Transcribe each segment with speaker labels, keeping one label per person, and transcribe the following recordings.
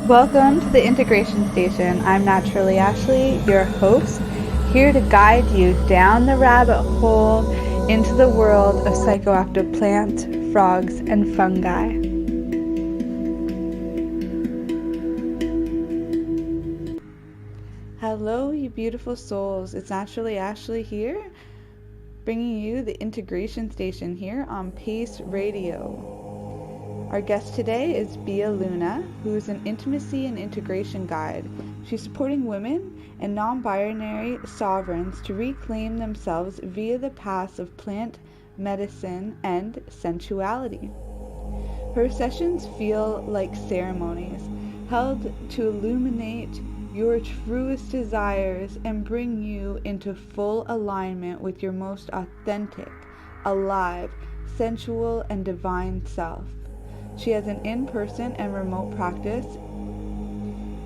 Speaker 1: Welcome to the Integration Station. I'm Naturally Ashley, your host, here to guide you down the rabbit hole into the world of psychoactive plants, frogs, and fungi. Hello, you beautiful souls. It's Naturally Ashley here, bringing you the Integration Station here on Pace Radio. Our guest today is Bia Luna, who is an intimacy and integration guide. She's supporting women and non-binary sovereigns to reclaim themselves via the paths of plant medicine and sensuality. Her sessions feel like ceremonies, held to illuminate your truest desires and bring you into full alignment with your most authentic, alive, sensual, and divine self. She has an in-person and remote practice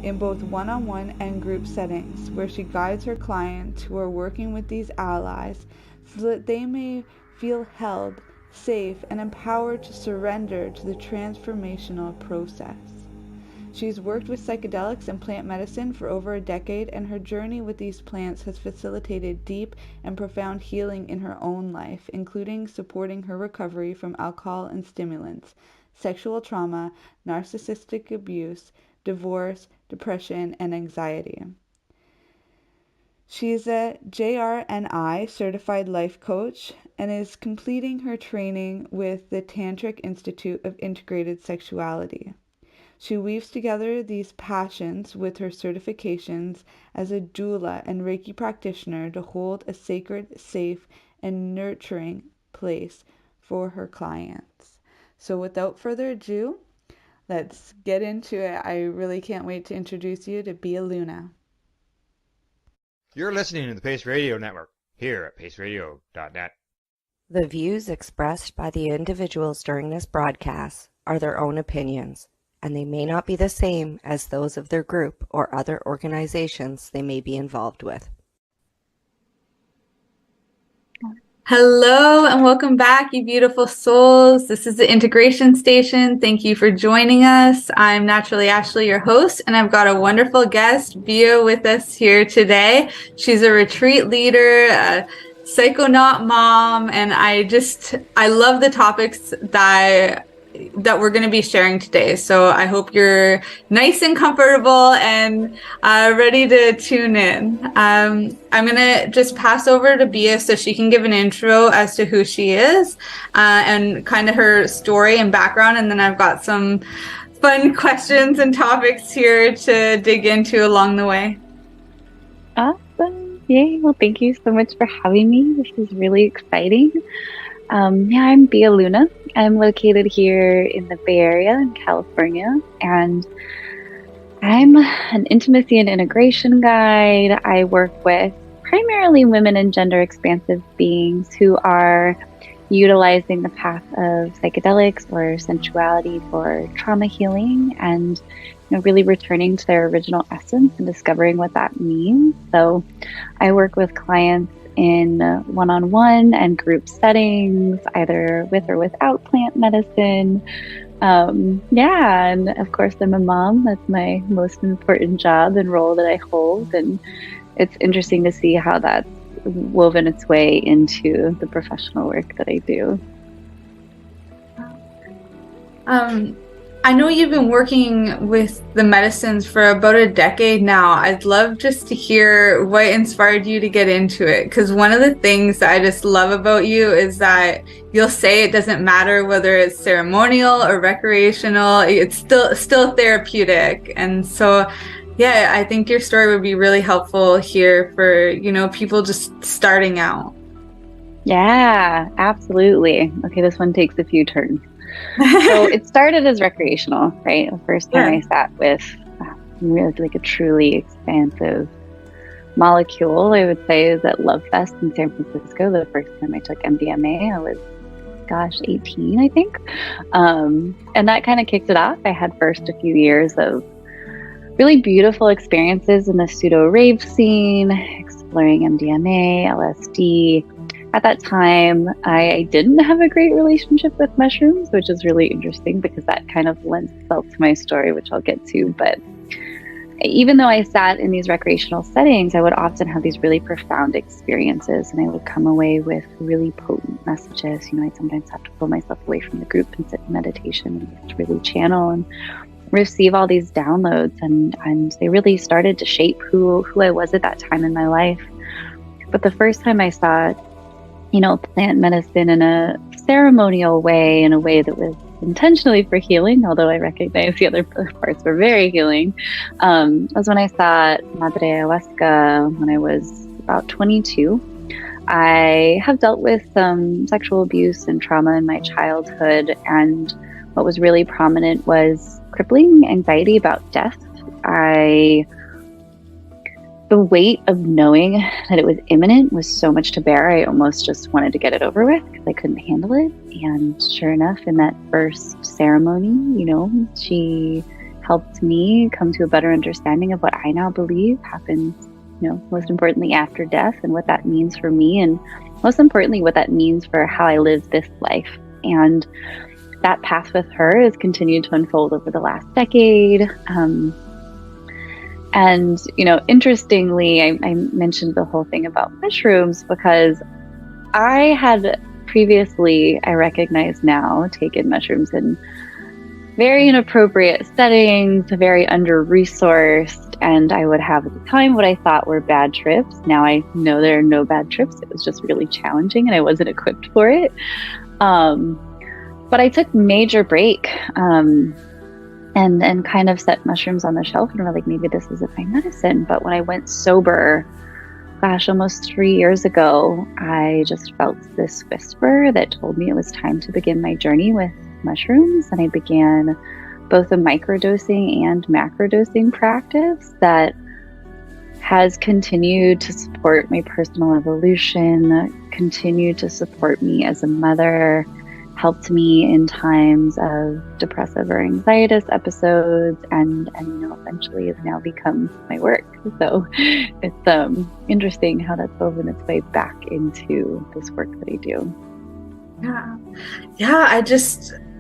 Speaker 1: in both one-on-one and group settings, where she guides her clients who are working with these allies so that they may feel held, safe, and empowered to surrender to the transformational process. She's worked with psychedelics and plant medicine for over a decade, and her journey with these plants has facilitated deep and profound healing in her own life, including supporting her recovery from alcohol and stimulants, sexual trauma, narcissistic abuse, divorce, depression, and anxiety. She is a JRNI certified life coach and is completing her training with the Tantric Institute of Integrated Sexuality. She weaves together these passions with her certifications as a doula and reiki practitioner to hold a sacred, safe, and nurturing place for her clients. So without further ado, let's get into it. I really can't wait to introduce you to Bia Luna.
Speaker 2: You're listening to the Pace Radio Network here at paceradio.net.
Speaker 3: The views expressed by the individuals during this broadcast are their own opinions, and they may not be the same as those of their group or other organizations they may be involved with.
Speaker 1: Hello and welcome back, you beautiful souls. This is the Integration Station. Thank you for joining us. I'm Naturally Ashley, your host, and I've got a wonderful guest, Bia, with us here today. She's a retreat leader, a psychonaut mom, and I love the topics that we're going to be sharing today. So I hope you're nice and comfortable and ready to tune in. I'm going to just pass over to Bia so she can give an intro as to who she is and kind of her story and background. And then I've got some fun questions and topics here to dig into along the way.
Speaker 4: Awesome. Yay. Well, thank you so much for having me. This is really exciting. I'm Bia Luna. I'm located here in the Bay Area in California, and I'm an intimacy and integration guide. I work with primarily women and gender expansive beings who are utilizing the path of psychedelics or sensuality for trauma healing and really returning to their original essence and discovering what that means. So I work with clients in one-on-one and group settings, either with or without plant medicine. And of course I'm a mom. That's my most important job and role that I hold. And it's interesting to see how that's woven its way into the professional work that I do.
Speaker 1: I know you've been working with the medicines for about a decade now. I'd love just to hear what inspired you to get into it. Because one of the things that I just love about you is that you'll say it doesn't matter whether it's ceremonial or recreational, it's still therapeutic. And so, yeah, I think your story would be really helpful here for, people just starting out.
Speaker 4: Yeah, absolutely. Okay, this one takes a few turns. So it started as recreational, right? The first time I sat with really like a truly expansive molecule, I would say, is at Love Fest in San Francisco. The first time I took MDMA, I was, 18, I think. And that kind of kicked it off. I had first a few years of really beautiful experiences in the pseudo rave scene, exploring MDMA, LSD, At that time, I didn't have a great relationship with mushrooms, which is really interesting because that kind of lends itself to my story, which I'll get to. But even though I sat in these recreational settings, I would often have these really profound experiences, and I would come away with really potent messages. I'd sometimes have to pull myself away from the group and sit in meditation and just really channel and receive all these downloads, and they really started to shape who I was at that time in my life. But the first time I saw, plant medicine in a ceremonial way, in a way that was intentionally for healing, although I recognize the other parts were very healing, was when I saw Madre Ayahuasca when I was about 22. I have dealt with some sexual abuse and trauma in my childhood, and what was really prominent was crippling anxiety about death. The weight of knowing that it was imminent was so much to bear. I almost just wanted to get it over with because I couldn't handle it. And sure enough, in that first ceremony, she helped me come to a better understanding of what I now believe happens, most importantly after death, and what that means for me, and most importantly, what that means for how I live this life. And that path with her has continued to unfold over the last decade. And, interestingly, I mentioned the whole thing about mushrooms because I had previously, I recognize now, taken mushrooms in very inappropriate settings, very under-resourced, and I would have at the time what I thought were bad trips. Now I know there are no bad trips. It was just really challenging and I wasn't equipped for it. But I took major break and kind of set mushrooms on the shelf and were like, maybe this isn't my medicine. But when I went sober, almost 3 years ago, I just felt this whisper that told me it was time to begin my journey with mushrooms. And I began both a microdosing and macrodosing practice that has continued to support my personal evolution, continued to support me as a mother, helped me in times of depressive or anxietous episodes, and eventually has now become my work. So it's interesting how that's woven its way back into this work that I do.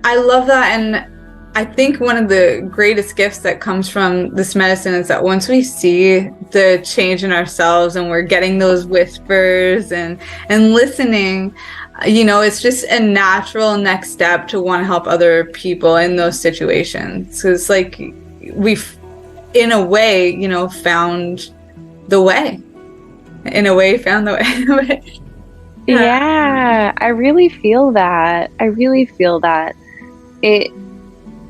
Speaker 1: I love that. And I think one of the greatest gifts that comes from this medicine is that once we see the change in ourselves and we're getting those whispers and listening, it's just a natural next step to want to help other people in those situations. So it's like we've, in a way, found the way.
Speaker 4: Yeah, I really feel that.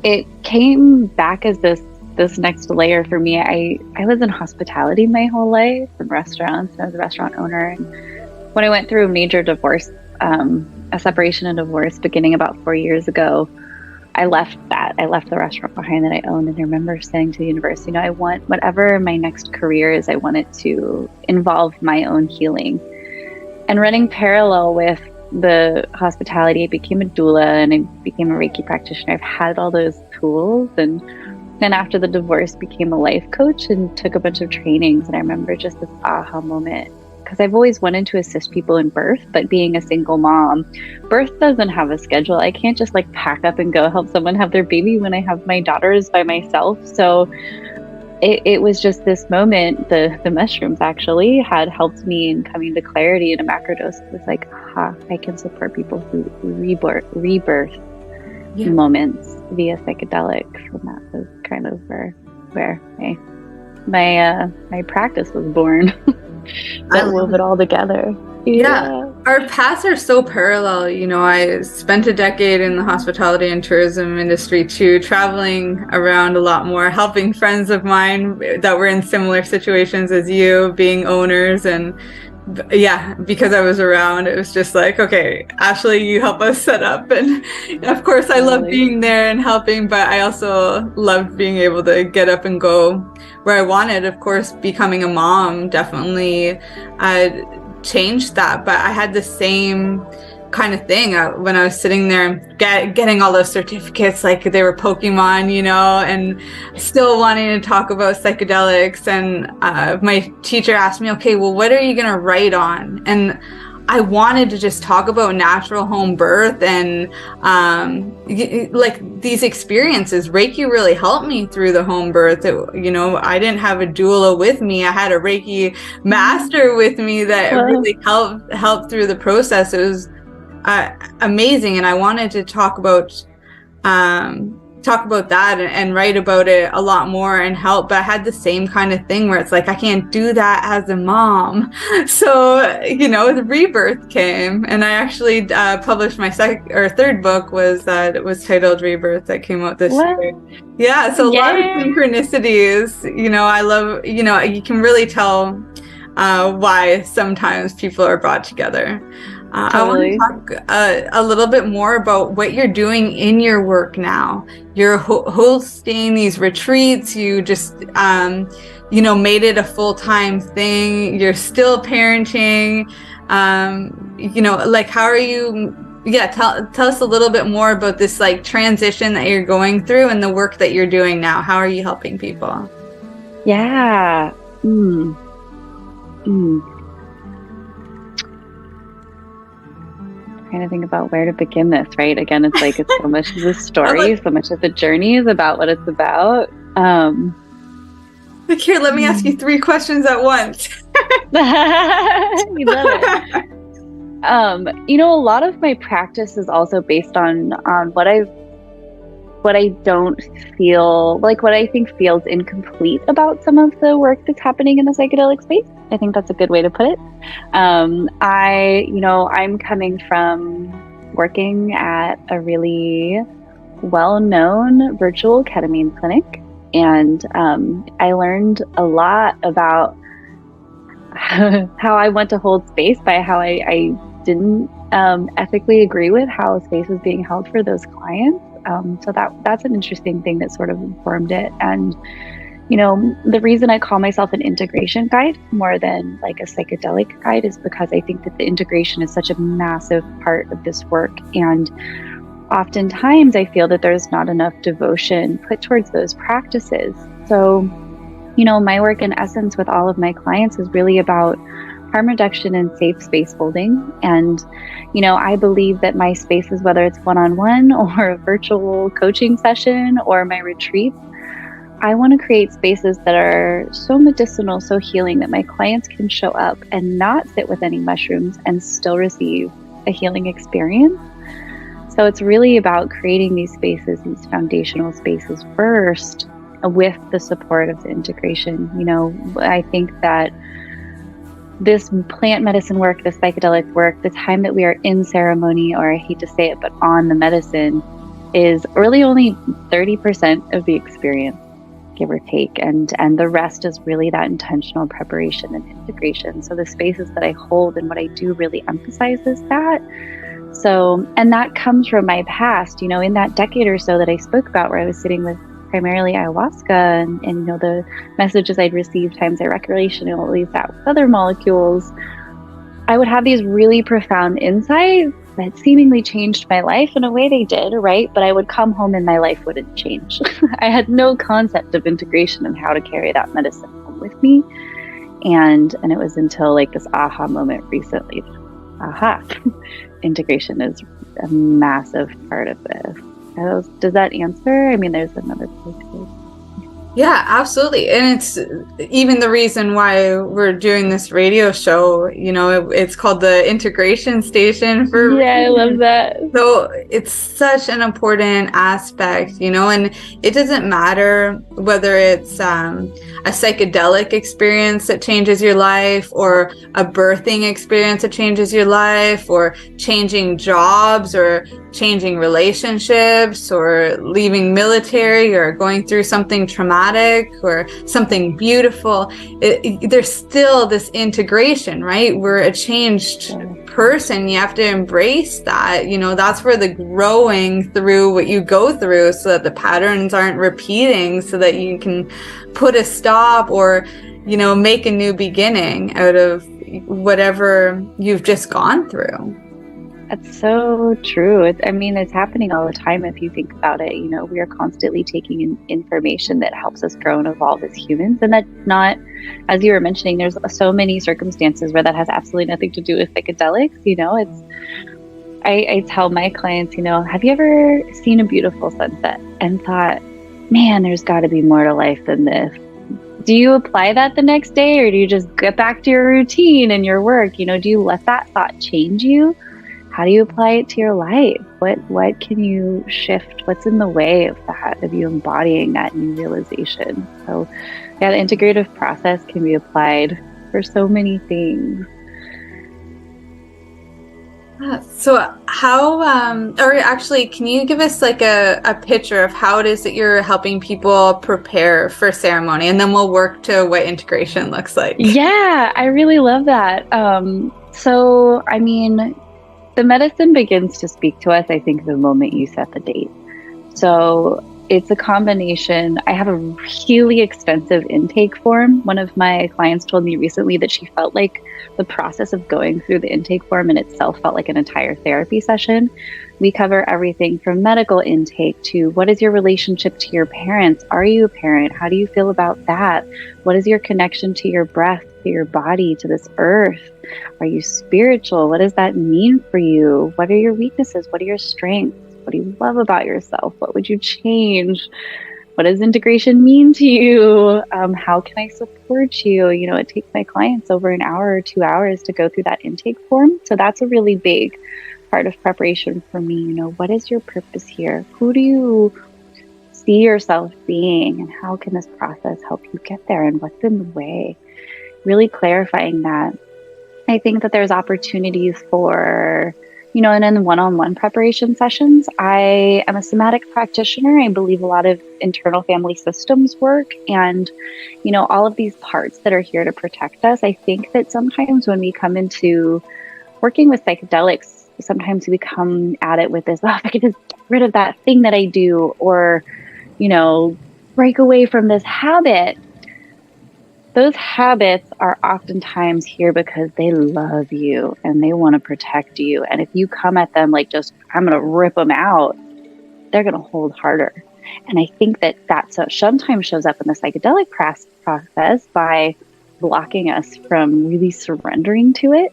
Speaker 4: It came back as this next layer for me. I was in hospitality my whole life, in restaurants. I was a restaurant owner, and when I went through a major divorce, a separation and divorce beginning about 4 years ago, I left the restaurant behind that I owned. And I remember saying to the universe, I want whatever my next career is, I want it to involve my own healing. And running parallel with the hospitality, I became a doula and I became a reiki practitioner. I've had all those tools, and then after the divorce became a life coach and took a bunch of trainings. And I remember just this aha moment, because I've always wanted to assist people in birth, but being a single mom, birth doesn't have a schedule. I can't just pack up and go help someone have their baby when I have my daughters by myself. So it was just this moment. The mushrooms actually had helped me in coming to clarity in a macrodose. It was like, aha, I can support people through rebirth moments via psychedelics. And that was kind of where my practice was born. I wove it all together.
Speaker 1: Yeah, our paths are so parallel. I spent a decade in the hospitality and tourism industry too, traveling around a lot more, helping friends of mine that were in similar situations as you, being owners. And yeah, because I was around, it was just like, okay, Ashley, you help us set up. And of course, I love being there and helping, but I also loved being able to get up and go where I wanted. Of course, becoming a mom definitely changed that, but I had the same kind of thing when I was sitting there and getting all those certificates like they were Pokemon, and still wanting to talk about psychedelics. And my teacher asked me, okay, well, what are you going to write on? And I wanted to just talk about natural home birth and like these experiences. Reiki really helped me through the home birth. I didn't have a doula with me. I had a Reiki master with me that really helped through the process. It was amazing, and I wanted to talk about that and write about it a lot more and help. But I had the same kind of thing where it's like, I can't do that as a mom. So, the rebirth came, and I actually published my third book was titled Rebirth, that came out this year. Yeah. So a lot of synchronicities, I love, you can really tell why sometimes people are brought together.
Speaker 4: Totally.
Speaker 1: I want to talk a little bit more about what you're doing in your work now. You're hosting these retreats. You just, made it a full-time thing. You're still parenting. How are you? Yeah, tell us a little bit more about this like transition that you're going through and the work that you're doing now. How are you helping people?
Speaker 4: Yeah. Trying to think about where to begin this, right? Again, it's like it's so much of the story, so much of the journey is about what it's about.
Speaker 1: Look here, let me ask you 3 questions at once.
Speaker 4: You love it. A lot of my practice is also based on what I don't feel like, what I think feels incomplete about some of the work that's happening in the psychedelic space. I think that's a good way to put it. I'm coming from working at a really well-known virtual ketamine clinic, and I learned a lot about how I want to hold space by how I didn't ethically agree with how space was being held for those clients. So that's an interesting thing that sort of informed it. And the reason I call myself an integration guide more than like a psychedelic guide is because I think that the integration is such a massive part of this work. And oftentimes I feel that there's not enough devotion put towards those practices. So, my work in essence with all of my clients is really about harm reduction and safe space holding. And, I believe that my spaces, whether it's one-on-one or a virtual coaching session or my retreats, I want to create spaces that are so medicinal, so healing that my clients can show up and not sit with any mushrooms and still receive a healing experience. So it's really about creating these spaces, these foundational spaces first, with the support of the integration. I think that this plant medicine work, the psychedelic work, the time that we are in ceremony, or I hate to say it, but on the medicine, is really only 30% of the experience, give or take, and the rest is really that intentional preparation and integration. So the spaces that I hold and what I do really emphasizes that. So, and that comes from my past, in that decade or so that I spoke about, where I was sitting with primarily ayahuasca and the messages I'd received times I recreationally sat with other molecules, I would have these really profound insights that seemingly changed my life. In a way they did, right? But I would come home and my life wouldn't change. I had no concept of integration and how to carry that medicine home with me. And it was until like this aha moment recently. Integration is a massive part of this. Does that answer? I mean, there's another place too.
Speaker 1: Yeah, absolutely. And it's even the reason why we're doing this radio show, it's called the Integration Station for
Speaker 4: I love that.
Speaker 1: So it's such an important aspect, and it doesn't matter whether it's a psychedelic experience that changes your life, or a birthing experience that changes your life, or changing jobs, or changing relationships, or leaving military, or going through something traumatic or something beautiful. There's still this integration, right? We're a changed person. You have to embrace that. That's where the growing through what you go through, so that the patterns aren't repeating, so that you can put a stop, or make a new beginning out of whatever you've just gone through.
Speaker 4: That's so true. It's happening all the time if you think about it. We are constantly taking in information that helps us grow and evolve as humans. And that's not as you were mentioning, there's so many circumstances where that has absolutely nothing to do with psychedelics. I tell my clients, have you ever seen a beautiful sunset and thought, man, there's got to be more to life than this? Do you apply that the next day, or do you just get back to your routine and your work? Do you let that thought change you? How do you apply it to your life? What can you shift? What's in the way of that, of you embodying that new realization? So yeah, the integrative process can be applied for so many things.
Speaker 1: So how, or actually, can you give us like a picture of how it is that you're helping people prepare for ceremony? And then we'll work to what integration looks like.
Speaker 4: Yeah, I really love that. So, I mean, the medicine begins to speak to us, I think, the moment you set the date. So it's a combination. I have a really extensive intake form. One of my clients told me recently that she felt like the process of going through the intake form in itself felt like an entire therapy session. We cover everything from medical intake to what is your relationship to your parents? Are you a parent? How do you feel about that? What is your connection to your breath, to your body, to this earth? Are you spiritual? What does that mean for you? What are your weaknesses? What are your strengths? What do you love about yourself? What would you change? What does integration mean to you? How can I support you? It takes my clients over an hour or 2 hours to go through that intake form. So that's a really big part of preparation for me. What is your purpose here? Who do you see yourself being? And how can this process help you get there? And what's in the way? Really clarifying that. I think that there's opportunities for, and in one-on-one preparation sessions, I am a somatic practitioner. I believe a lot of internal family systems work and, all of these parts that are here to protect us. I think that sometimes when we come into working with psychedelics, sometimes we come at it with this, if I could just get rid of that thing that I do, or, break away from this habit. Those habits are oftentimes here because they love you and they want to protect you. And if you come at them like just, I'm going to rip them out, they're going to hold harder. And I think that sometimes shows up in the psychedelic process by blocking us from really surrendering to it.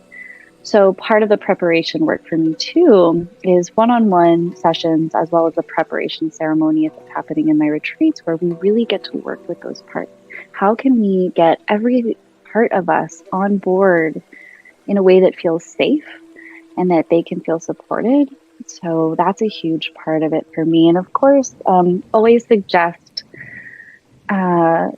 Speaker 4: So part of the preparation work for me too is one-on-one sessions, as well as a preparation ceremony that's happening in my retreats, where we really get to work with those parts. How can we get every part of us on board in a way that feels safe and that they can feel supported? So that's a huge part of it for me. And of course, always suggest, a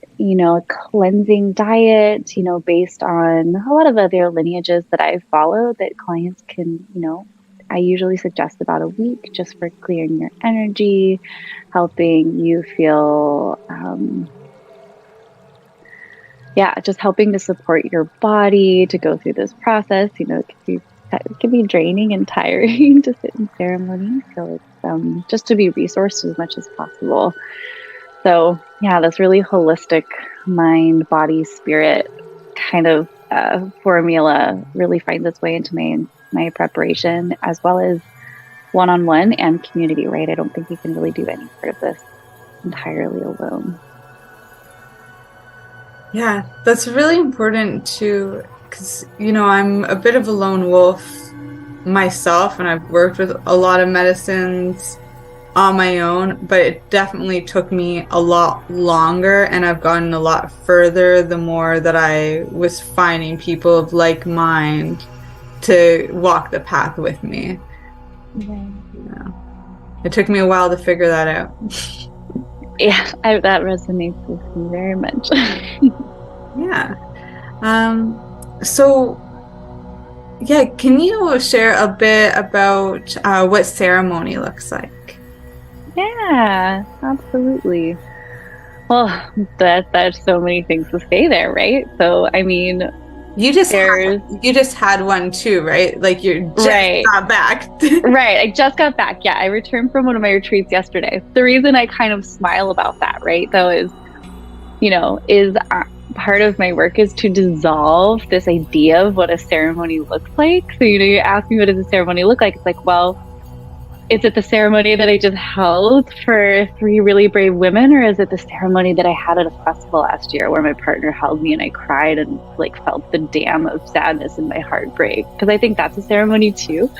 Speaker 4: cleansing diet, based on a lot of other lineages that I've followed that clients can, I usually suggest about a week just for clearing your energy, helping you feel, just helping to support your body to go through this process. It can be draining and tiring to sit in ceremony. So it's just to be resourced as much as possible. So yeah, this really holistic mind, body, spirit kind of formula really finds its way into my preparation, as well as one-on-one and community, right? I don't think you can really do any part of this entirely alone.
Speaker 1: Yeah, that's really important too, because, I'm a bit of a lone wolf myself, and I've worked with a lot of medicines on my own, but it definitely took me a lot longer, and I've gotten a lot further the more that I was finding people of like mind to walk the path with me. Yeah. It took me a while to figure that out.
Speaker 4: Yeah, that resonates with me very much.
Speaker 1: Yeah. So, yeah, can you share a bit about what ceremony looks like?
Speaker 4: Yeah, absolutely. Well, there's so many things to say there, right? So, I mean, you just had one too, right? Like you just got back. Right. I just got back. Yeah. I returned from one of my retreats yesterday. The reason I kind of smile about that, right, though, is part of my work is to dissolve this idea of what a ceremony looks like. So, you ask me, what does a ceremony look like? It's like, well, is it the ceremony that I just held for 3 really brave women, or is it the ceremony that I had at a festival last year where my partner held me and I cried and like felt the dam of sadness in my heart break? Because I think that's a ceremony too.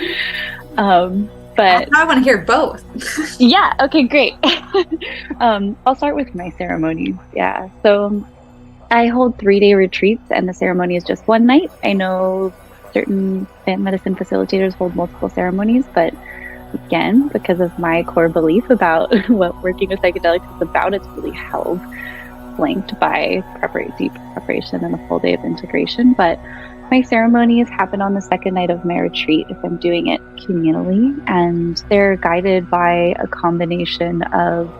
Speaker 4: But
Speaker 5: I want to hear both.
Speaker 4: yeah, okay, great. I'll start with my ceremonies. Yeah, so I hold 3-day retreats, and the ceremony is just one night. I know certain plant medicine facilitators hold multiple ceremonies, but again, because of my core belief about what working with psychedelics is about, it's really held flanked by deep preparation and a full day of integration. But my ceremonies happen on the second night of my retreat if I'm doing it communally, and they're guided by a combination of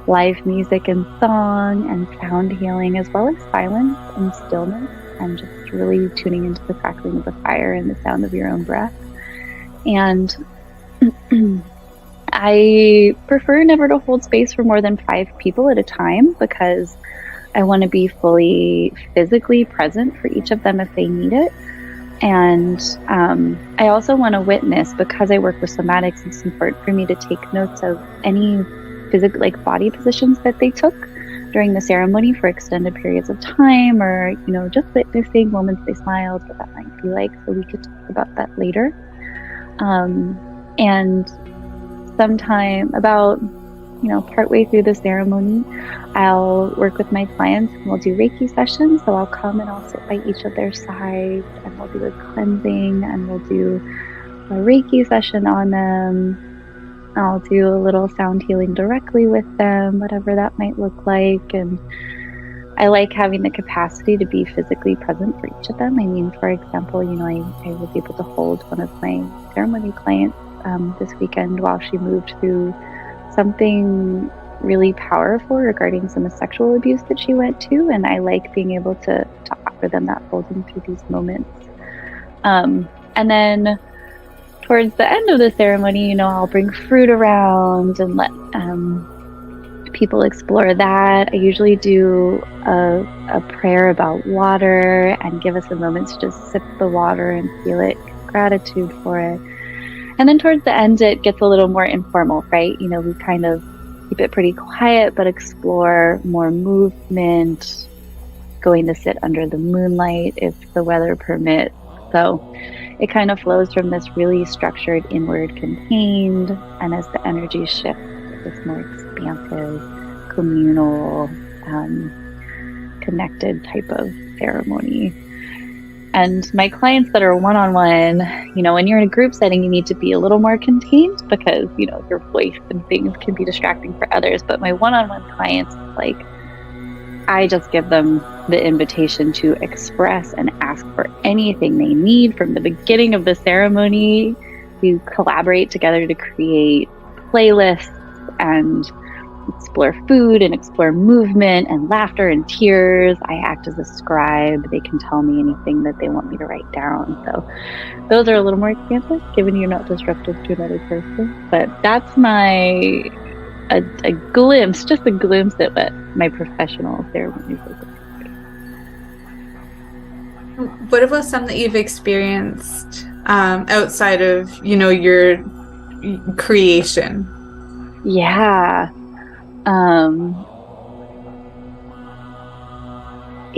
Speaker 4: live music and song and sound healing, as well as silence and stillness, and just really tuning into the crackling of the fire and the sound of your own breath. And I prefer never to hold space for more than 5 people at a time, because I want to be fully physically present for each of them if they need it. And I also want to witness, because I work with somatics, it's important for me to take notes of any physical, like body positions that they took during the ceremony for extended periods of time, or, you know, just witnessing moments they smiled, what that might be like, so we could talk about that later. And sometime about, you know, partway through the ceremony, I'll work with my clients and we'll do Reiki sessions. So I'll come and I'll sit by each of their sides, and we'll do a cleansing, and we'll do a Reiki session on them. I'll do a little sound healing directly with them, whatever that might look like. And I like having the capacity to be physically present for each of them. I mean, for example, you know, I was able to hold one of my ceremony clients this weekend while she moved through something really powerful regarding some sexual abuse that she went to, and I like being able to offer them that holding through these moments. And then towards the end of the ceremony, you know, I'll bring fruit around and let people explore that. I usually do a prayer about water and give us a moment to just sip the water and feel it, gratitude for it. And then towards the end, it gets a little more informal, right? You know, we kind of keep it pretty quiet, but explore more movement, going to sit under the moonlight if the weather permits. So it kind of flows from this really structured, inward, contained, and as the energy shifts, this more expansive, communal, connected type of ceremony. And my clients that are one-on-one, you know, when you're in a group setting, you need to be a little more contained because, you know, your voice and things can be distracting for others. But my one-on-one clients, like, I just give them the invitation to express and ask for anything they need from the beginning of the ceremony. We collaborate together to create playlists and explore food and explore movement and laughter and tears. I act as a scribe. They can tell me anything that they want me to write down. So those are a little more expansive, given you're not disruptive to another person. But that's my a glimpse, just a glimpse at what my professional ceremonies look like.
Speaker 5: What about some that you've experienced outside of, you know, your creation?
Speaker 4: Yeah.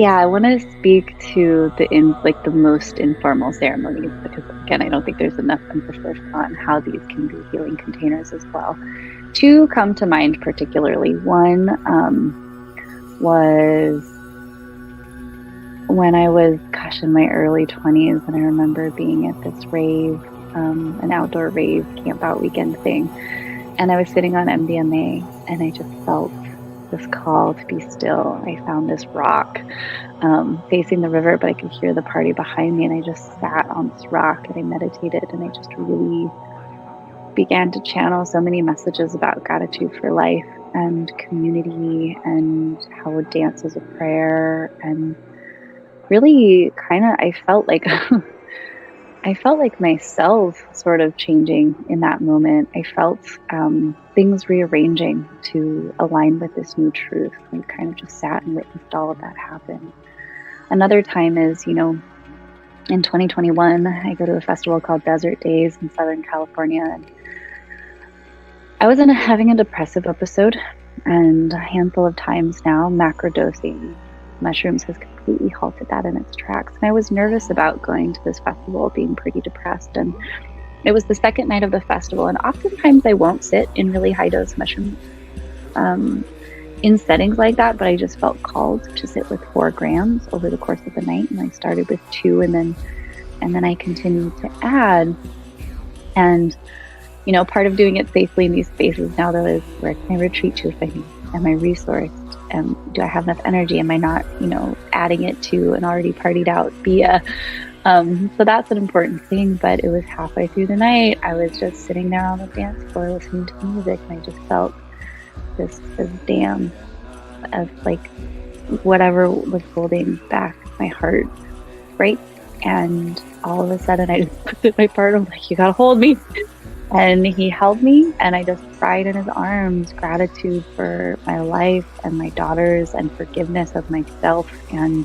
Speaker 4: I want to speak to the most informal ceremonies, because again, I don't think there's enough emphasis on how these can be healing containers as well. 2 come to mind particularly. One was when I was, in my early 20s, and I remember being at this rave, an outdoor rave camp out weekend thing. And I was sitting on MDMA, and I just felt this call to be still. I found this rock facing the river, but I could hear the party behind me, and I just sat on this rock and I meditated, and I just really began to channel so many messages about gratitude for life and community and how dance is a prayer. And really I felt like I felt like myself sort of changing in that moment. I felt things rearranging to align with this new truth, and kind of just sat and witnessed all of that happen. Another time is, you know, in 2021, I go to a festival called Desert Days in Southern California, and I was having a depressive episode, and a handful of times now, macrodosing mushrooms has completely halted that in its tracks. And I was nervous about going to this festival, being pretty depressed. And it was the second night of the festival, and oftentimes I won't sit in really high dose mushrooms in settings like that, but I just felt called to sit with 4 grams over the course of the night. And I started with 2, and then I continued to add. And you know, part of doing it safely in these spaces now, though, is where can I retreat to if I need? Am I resourced? Do I have enough energy? Am I not, you know, adding it to an already partied out Bia? So that's an important thing. But it was halfway through the night. I was just sitting there on the dance floor listening to music, and I just felt this dam of like whatever was holding back my heart break. And all of a sudden, I just looked at my partner. I'm like, "You gotta hold me." And he held me, and I just cried in his arms, gratitude for my life and my daughters, and forgiveness of myself, and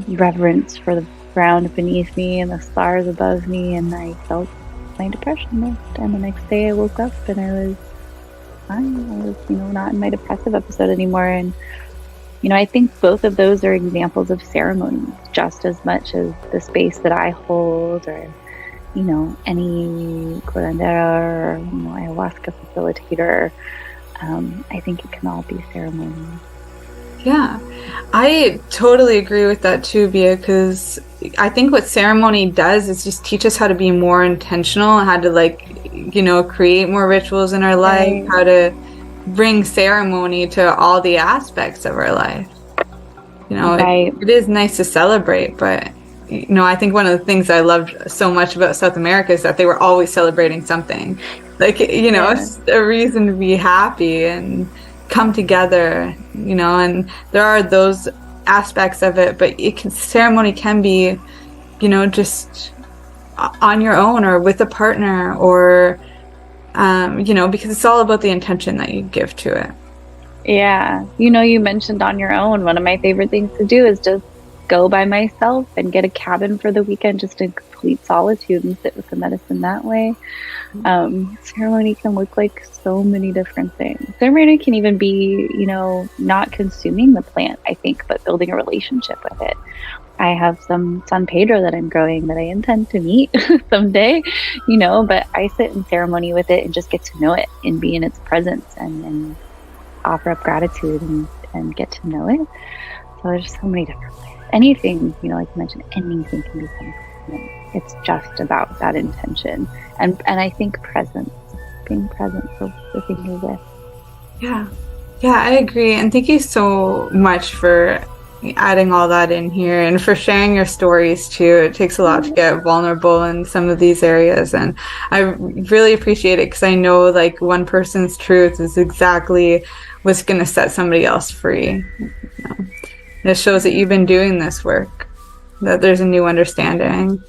Speaker 4: reverence for the ground beneath me and the stars above me. And I felt my depression lift. And the next day I woke up and I was fine. I was, you know, not in my depressive episode anymore. And, you know, I think both of those are examples of ceremonies, just as much as the space that I hold, or you know, any curandera or, you know, ayahuasca facilitator. I think it can all be ceremony.
Speaker 5: Yeah, I totally agree with that too, Bia, because I think what ceremony does is just teach us how to be more intentional, how to, like, you know, create more rituals in our life, how to bring ceremony to all the aspects of our life. You know, it is nice to celebrate, but you know, I think one of the things I loved so much about South America is that they were always celebrating something. Like, you know, it's a reason to be happy and come together, you know, and there are those aspects of it, but ceremony can be, you know, just on your own or with a partner, or, you know, because it's all about the intention that you give to it.
Speaker 4: Yeah. You know, you mentioned on your own. One of my favorite things to do is just go by myself and get a cabin for the weekend, just in complete solitude, and sit with the medicine that way. Ceremony can look like so many different things. Ceremony can even be, you know, not consuming the plant, I think, but building a relationship with it. I have some San Pedro that I'm growing that I intend to meet someday, you know, but I sit in ceremony with it and just get to know it and be in its presence, and offer up gratitude and get to know it. So there's so many different ways. Anything, you know, like you mentioned, anything can become present. It's just about that intention. And I think presence, being present for the thing you're with.
Speaker 5: Yeah, I agree. And thank you so much for adding all that in here and for sharing your stories too. It takes a lot to get vulnerable in some of these areas. And I really appreciate it, because I know, like, one person's truth is exactly what's going to set somebody else free. You know? It shows that you've been doing this work, that there's a new understanding.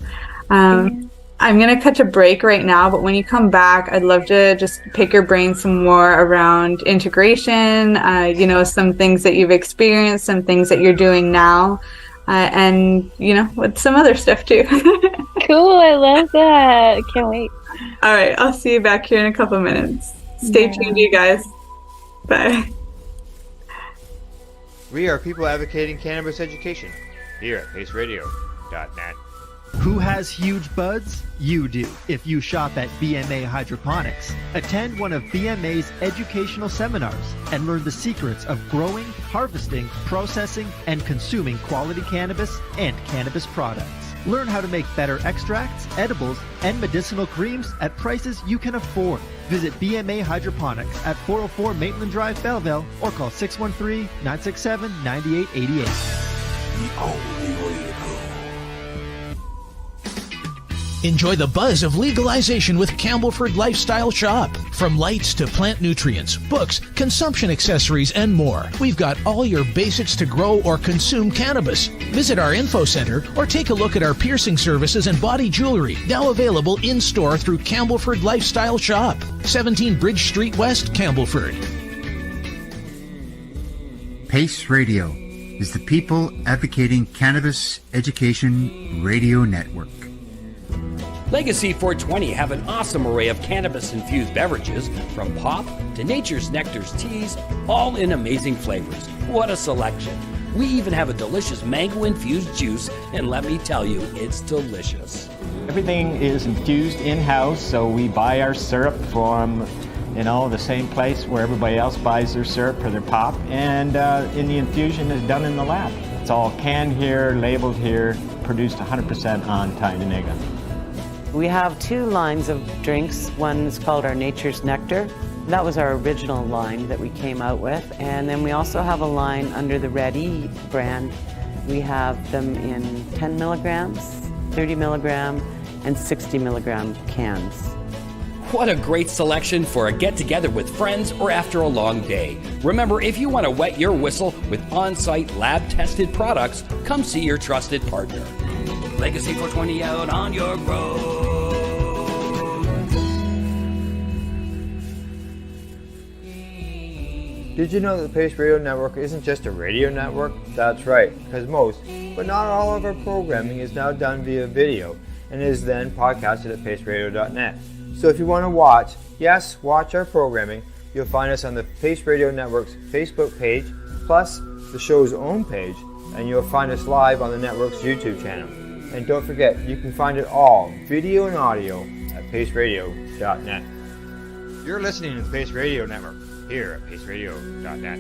Speaker 5: I'm going to cut a break right now, but when you come back, I'd love to just pick your brain some more around integration, you know, some things that you've experienced, some things that you're doing now, and, you know, with some other stuff too.
Speaker 4: Cool, I love that. Can't wait.
Speaker 5: All right, I'll see you back here in a couple minutes. Stay tuned, you guys. Bye.
Speaker 2: We are people advocating cannabis education here at paceradio.net.
Speaker 6: Who has huge buds? You do. If you shop at BMA Hydroponics, attend one of BMA's educational seminars and learn the secrets of growing, harvesting, processing, and consuming quality cannabis and cannabis products. Learn how to make better extracts, edibles, and medicinal creams at prices you can afford. Visit BMA Hydroponics at 404 Maitland Drive, Belleville, or call 613-967-9888.
Speaker 7: The only way to go.
Speaker 8: Enjoy the buzz of legalization with Campbellford Lifestyle Shop. From lights to plant nutrients, books, consumption accessories, and more, we've got all your basics to grow or consume cannabis. Visit our info center or take a look at our piercing services and body jewelry, now available in-store through Campbellford Lifestyle Shop, 17 Bridge Street West, Campbellford.
Speaker 9: PACE Radio is the People Advocating Cannabis Education Radio Network.
Speaker 10: Legacy 420 have an awesome array of cannabis-infused beverages, from pop to Nature's Nectar's teas, all in amazing flavors. What a selection. We even have a delicious mango-infused juice, and let me tell you, it's delicious.
Speaker 11: Everything is infused in-house, so we buy our syrup from, the same place where everybody else buys their syrup for their pop, and the infusion is done in the lab. It's all canned here, labeled here, produced 100% on Tantric.
Speaker 12: We have 2 lines of drinks. One's called our Nature's Nectar. That was our original line that we came out with. And then we also have a line under the Red E brand. We have them in 10 milligrams, 30 milligram, and 60 milligram cans.
Speaker 10: What a great selection for a get-together with friends or after a long day. Remember, if you want to wet your whistle with on-site lab-tested products, come see your trusted partner. Legacy 420 out on your road.
Speaker 2: Did you know that the Pace Radio Network isn't just a radio network? That's right, because most, but not all of our programming is now done via video and is then podcasted at paceradio.net. So if you want to watch our programming, you'll find us on the Pace Radio Network's Facebook page, plus the show's own page, and you'll find us live on the network's YouTube channel. And don't forget, you can find it all, video and audio, at paceradio.net. You're listening to the Pace Radio Network, here at paceradio.net.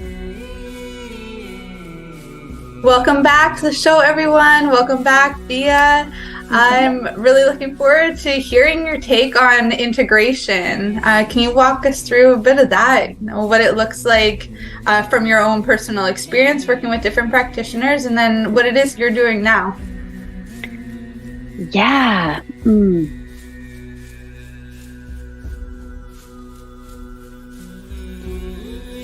Speaker 5: Welcome back to the show, everyone. Welcome back, Bia. I'm really looking forward to hearing your take on integration. Can you walk us through a bit of that? What it looks like from your own personal experience working with different practitioners, and then what it is you're doing now?
Speaker 4: Yeah.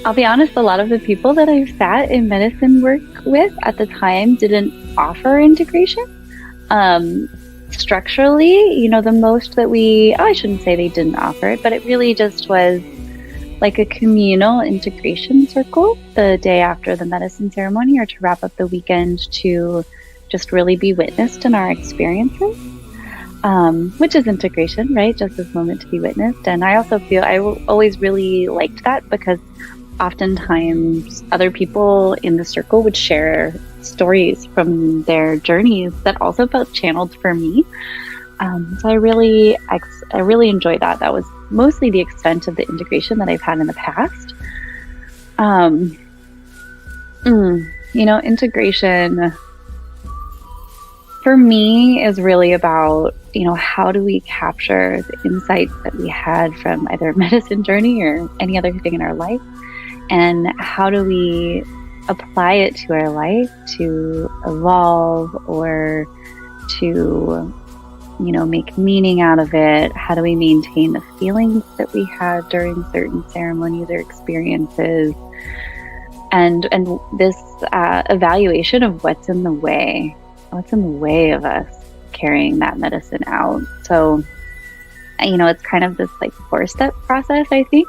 Speaker 4: I'll be honest, a lot of the people that I've sat in medicine work with at the time didn't offer integration. Structurally, the most that I shouldn't say they didn't offer it, but it really just was like a communal integration circle the day after the medicine ceremony, or to wrap up the weekend, to just really be witnessed in our experiences, which is integration, right? Just this moment to be witnessed. And I also feel I always really liked that, because oftentimes other people in the circle would share stories from their journeys that also felt channeled for me. So I really enjoyed that. That was mostly the extent of the integration that I've had in the past. Integration for me is really about, how do we capture the insights that we had from either a medicine journey or any other thing in our life, and how do we apply it to our life to evolve or to, make meaning out of it? How do we maintain the feelings that we had during certain ceremonies or experiences? And this evaluation of what's in the way of us carrying that medicine out. So, it's kind of this like 4-step process, I think.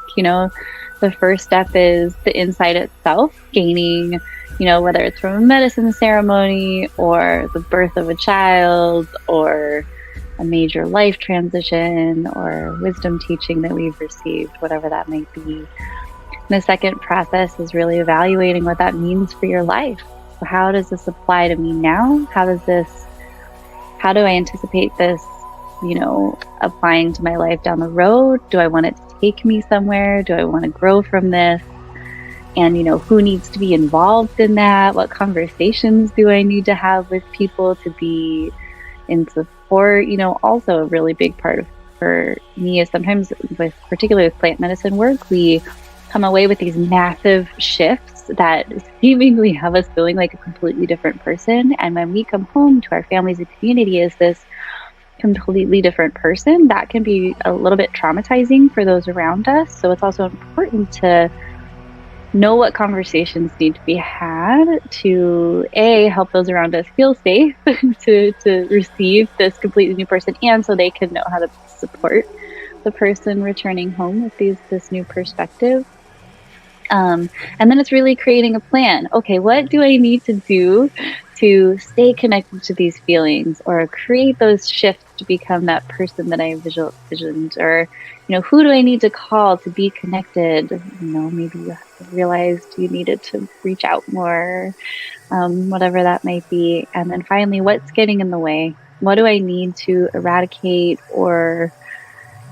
Speaker 4: The first step is the insight itself, gaining, whether it's from a medicine ceremony or the birth of a child or a major life transition or wisdom teaching that we've received, whatever that might be. And the second process is really evaluating what that means for your life. So how does this apply to me now? How do I anticipate this, applying to my life down the road? Do I want it to take me somewhere? Do I want to grow from this? And, who needs to be involved in that? What conversations do I need to have with people to be in support? Also a really big part for me is sometimes particularly with plant medicine work, we come away with these massive shifts that seemingly have us feeling like a completely different person. And when we come home to our families and community as this completely different person, that can be a little bit traumatizing for those around us. So it's also important to know what conversations need to be had to help those around us feel safe to receive this completely new person, and so they can know how to support the person returning home with this new perspective. And then it's really creating a plan. Okay, what do I need to do to stay connected to these feelings or create those shifts to become that person that I visioned, or, who do I need to call to be connected? Maybe you realized you needed to reach out more, whatever that might be. And then finally, what's getting in the way? What do I need to eradicate, or,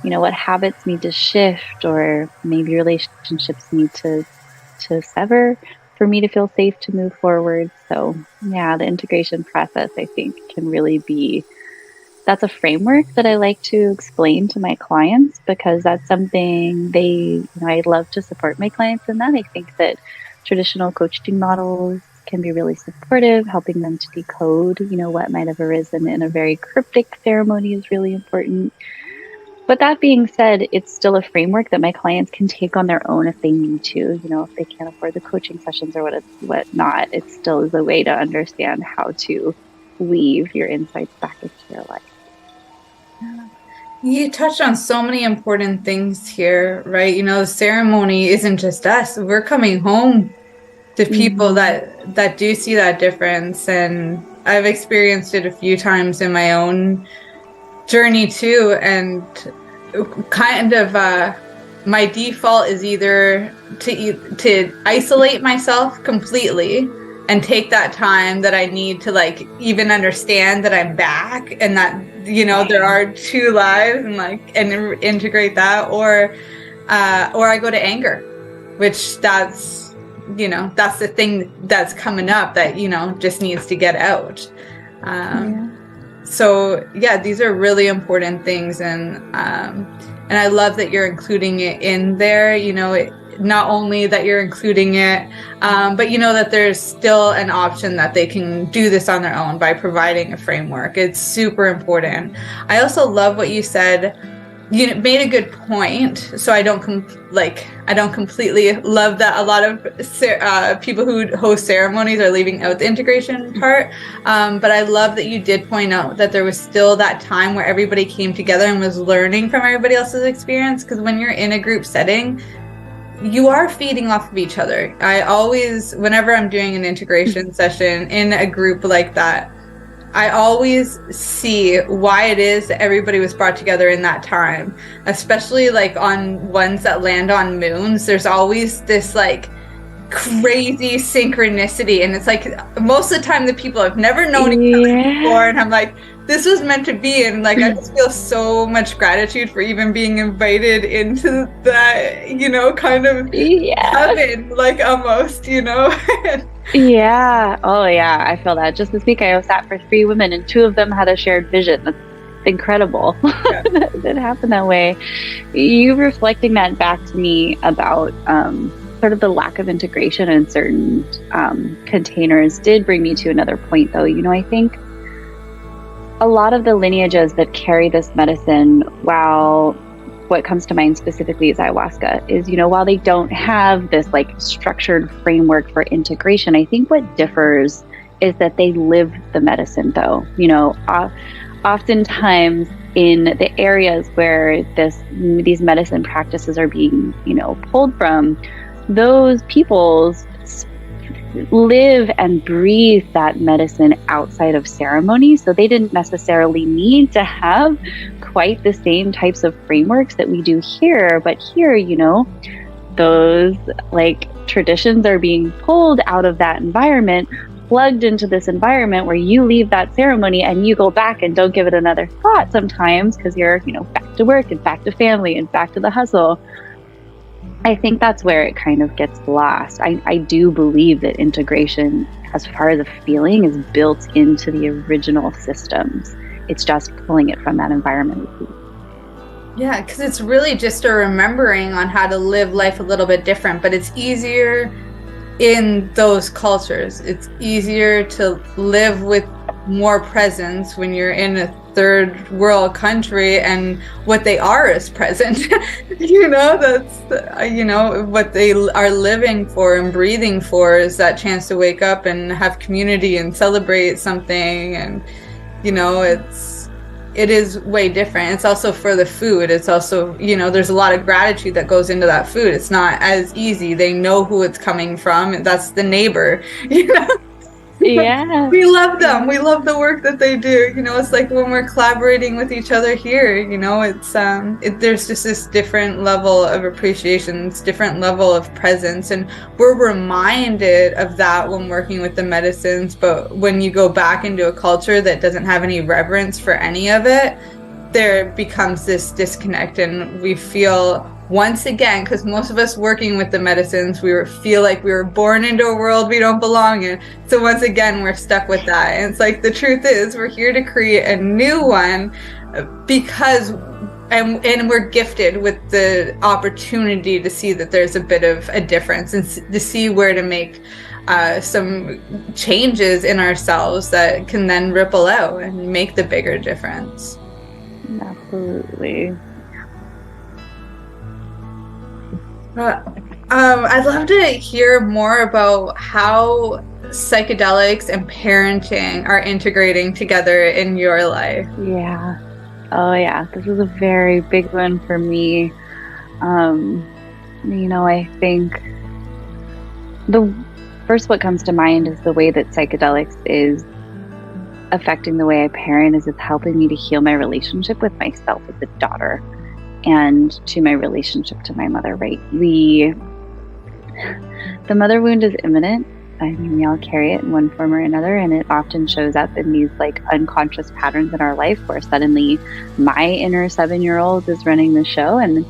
Speaker 4: what habits need to shift, or maybe relationships need to sever for me to feel safe to move forward. So yeah, the integration process, I think, can really be, that's a framework that I like to explain to my clients, because that's something I love to support my clients in that. I think that traditional coaching models can be really supportive, helping them to decode, what might have arisen in a very cryptic ceremony is really important. But that being said, it's still a framework that my clients can take on their own if they need to. If they can't afford the coaching sessions or whatnot, it still is a way to understand how to weave your insights back into your life.
Speaker 5: You touched on so many important things here, right? The ceremony isn't just us. We're coming home to people that do see that difference. And I've experienced it a few times in my own journey too, and kind of my default is either to isolate myself completely and take that time that I need to even understand that I'm back, and that there are two lives, and integrate that, or I go to anger, which that's the thing that's coming up that just needs to get out. So yeah, these are really important things, and I love that you're including it in there. Not only that you're including it, but that there's still an option that they can do this on their own by providing a framework. It's super important. I also love what you said. You made a good point. So I don't completely love that a lot of people who host ceremonies are leaving out the integration part. But I love that you did point out that there was still that time where everybody came together and was learning from everybody else's experience. Because when you're in a group setting, you are feeding off of each other. Whenever I'm doing an integration session in a group like that, I always see why it is that everybody was brought together in that time, especially on ones that land on moons. There's always this crazy synchronicity, and it's most of the time the people have never known each other before, and I'm like, this was meant to be. And I just feel so much gratitude for even being invited into that, kind of heaven, almost,
Speaker 4: Yeah. Oh yeah, I feel that. Just this week I sat for 3 women, and 2 of them had a shared vision. That's incredible. Yeah. It happened that way. You reflecting that back to me about sort of the lack of integration in certain containers did bring me to another point, though. I think a lot of the lineages that carry this medicine, what comes to mind specifically is ayahuasca, is, while they don't have this structured framework for integration, I think what differs is that they live the medicine, though. Oftentimes in the areas where these medicine practices are being, pulled from, those peoples live and breathe that medicine outside of ceremony. So they didn't necessarily need to have quite the same types of frameworks that we do here. But here, those traditions are being pulled out of that environment, plugged into this environment where you leave that ceremony and you go back and don't give it another thought sometimes, because you're, back to work and back to family and back to the hustle. I think that's where it kind of gets lost. I do believe that integration, as far as a feeling, is built into the original systems. It's just pulling it from that environment.
Speaker 5: Yeah, because it's really just a remembering on how to live life a little bit different, but it's easier in those cultures. It's easier to live with more presence when you're in a third world country, and what they are is present. That's what they are living for and breathing for, is that chance to wake up and have community and celebrate something. And it is way different. It's also for the food. It's also, there's a lot of gratitude that goes into that food. It's not as easy. They know who it's coming from. That's the neighbor,
Speaker 4: Yeah.
Speaker 5: We love them. We love the work that they do. You know, it's like when we're collaborating with each other here, you know, it's there's just this different level of appreciation, this different level of presence, and we're reminded of that when working with the medicines. But when you go back into a culture that doesn't have any reverence for any of it, there becomes this disconnect, and we feel, once again, because most of us working with the medicines, feel like we were born into a world we don't belong in. So once again, we're stuck with that. And it's like, the truth is, we're here to create a new one because, and we're gifted with the opportunity to see that there's a bit of a difference and to see where to make some changes in ourselves that can then ripple out and make the bigger difference.
Speaker 4: Absolutely.
Speaker 5: I'd love to hear more about how psychedelics and parenting are integrating together in your life.
Speaker 4: Yeah. Oh, yeah. This is a very big one for me. You know, I think the first what comes to mind is the way that psychedelics is affecting the way I parent is it's helping me to heal my relationship with myself as a daughter and to my relationship to my mother, right? The mother wound is imminent. I mean, we all carry it in one form or another, and it often shows up in these like unconscious patterns in our life where suddenly my inner 7-year-old is running the show, and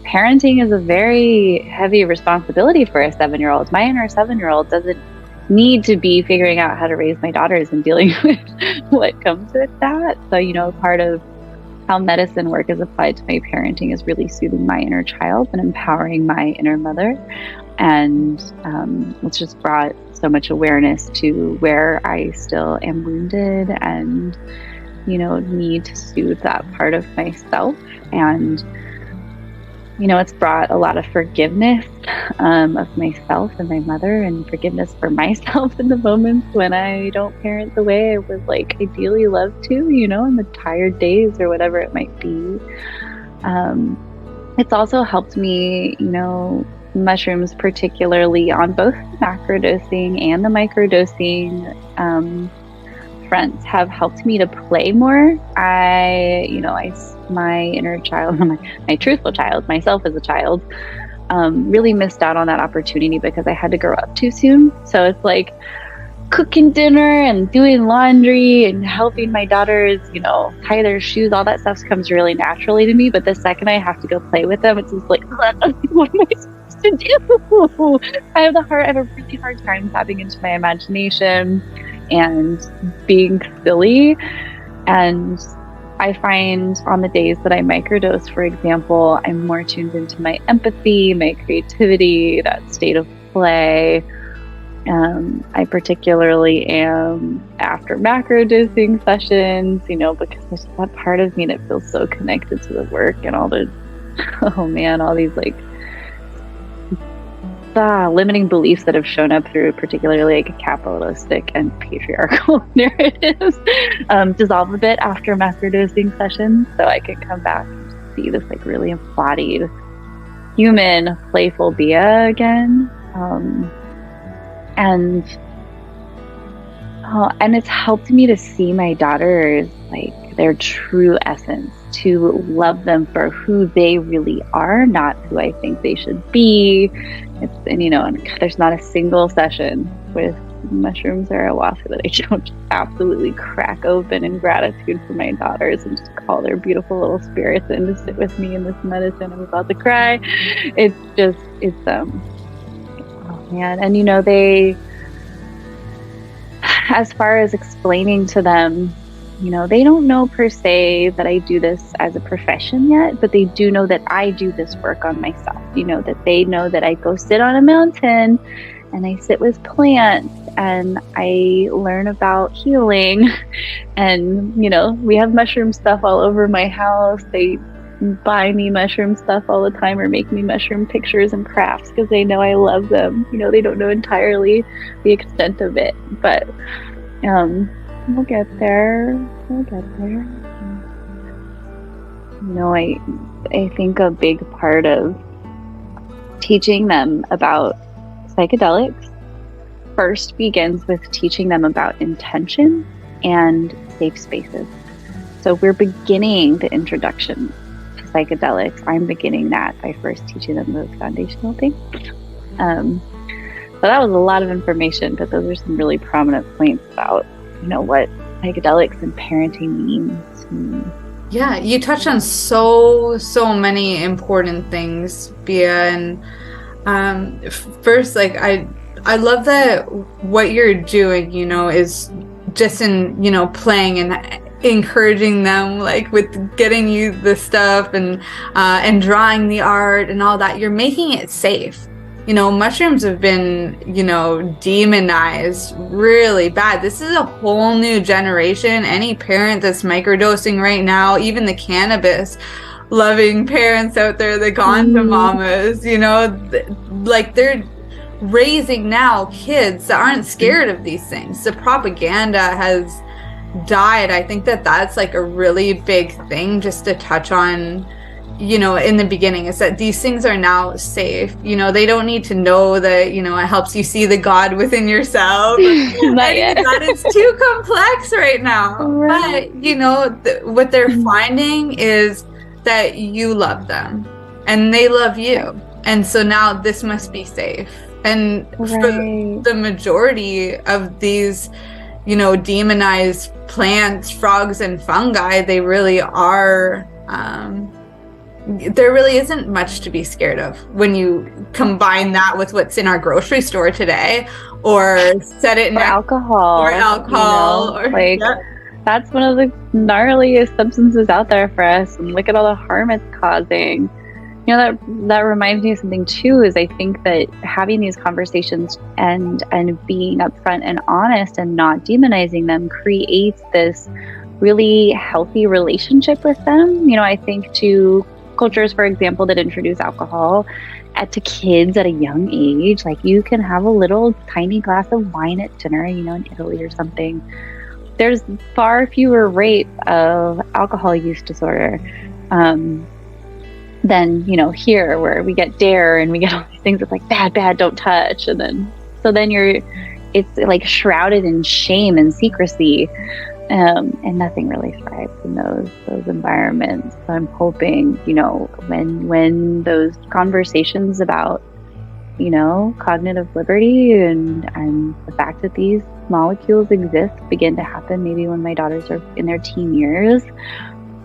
Speaker 4: parenting is a very heavy responsibility for a 7-year-old. My inner 7-year-old doesn't need to be figuring out how to raise my daughters and dealing with what comes with that. So, you know, part of how medicine work is applied to my parenting is really soothing my inner child and empowering my inner mother. And it's just brought so much awareness to where I still am wounded and, you know, need to soothe that part of myself. And you know, it's brought a lot of forgiveness of myself and my mother, and forgiveness for myself in the moments when I don't parent the way I would like ideally love to, you know, in the tired days or whatever it might be. It's also helped me, you know, mushrooms particularly on both the macrodosing and the microdosing fronts have helped me to play more. My inner child, my truthful child, myself as a child, really missed out on that opportunity because I had to grow up too soon. So it's like cooking dinner and doing laundry and helping my daughters, you know, tie their shoes, all that stuff comes really naturally to me. But the second I have to go play with them, it's just like, what am I supposed to do? I have a really hard time tapping into my imagination and being silly. And I find on the days that I microdose, for example, I'm more tuned into my empathy, my creativity, that state of play. I particularly am after macrodosing sessions, you know, because there's that part of me that feels so connected to the work and all the, all these like limiting beliefs that have shown up through particularly like capitalistic and patriarchal narratives dissolve a bit after macrodosing sessions, so I can come back and see this like really embodied human playful Bia again. And it's helped me to see my daughters like their true essence, to love them for who they really are, not who I think they should be. And there's not a single session with mushrooms or ayahuasca that I don't just absolutely crack open in gratitude for my daughters and just call their beautiful little spirits in to sit with me in this medicine. I'm about to cry. And you know, they, as far as explaining to them, you know, they don't know per se that I do this as a profession yet, but they do know that I do this work on myself. You know, that they know that I go sit on a mountain and I sit with plants and I learn about healing. And, you know, we have mushroom stuff all over my house. They buy me mushroom stuff all the time or make me mushroom pictures and crafts because they know I love them. You know, they don't know entirely the extent of it, but we'll get there. You know, I think a big part of teaching them about psychedelics first begins with teaching them about intention and safe spaces. So we're beginning the introduction to psychedelics. I'm beginning that by first teaching them those foundational things. So that was a lot of information, but those are some really prominent points about, what psychedelics and parenting means.
Speaker 5: Yeah, you touched on so many important things, Bia. And first, like I love that what you're doing, is just in, playing and encouraging them, like with getting you the stuff and drawing the art and all that. You're making it safe. Mushrooms have been, demonized really bad. This is a whole new generation. Any parent that's microdosing right now, even the cannabis loving parents out there, the ganja mamas, like they're raising now kids that aren't scared of these things. The propaganda has died. I think that's like a really big thing just to touch on, in the beginning, is that these things are now safe. They don't need to know that, it helps you see the God within yourself. Not yet. That is too complex right now. Right. But, what they're finding is that you love them and they love you. And so now this must be safe. And for the majority of these, demonized plants, frogs, and fungi, they really are, there really isn't much to be scared of when you combine that with what's in our grocery store today, or set it in
Speaker 4: alcohol.
Speaker 5: Or
Speaker 4: that's one of the gnarliest substances out there for us, and look at all the harm it's causing. That reminds me of something too, is I think that having these conversations and being upfront and honest and not demonizing them creates this really healthy relationship with them. I think to cultures, for example, that introduce alcohol to kids at a young age, like you can have a little tiny glass of wine at dinner, in Italy or something. There's far fewer rates of alcohol use disorder than, here, where we get DARE and we get all these things that's like bad, don't touch. And then, it's like shrouded in shame and secrecy. And nothing really thrives in those environments. So I'm hoping, when those conversations about, cognitive liberty and the fact that these molecules exist begin to happen, maybe when my daughters are in their teen years,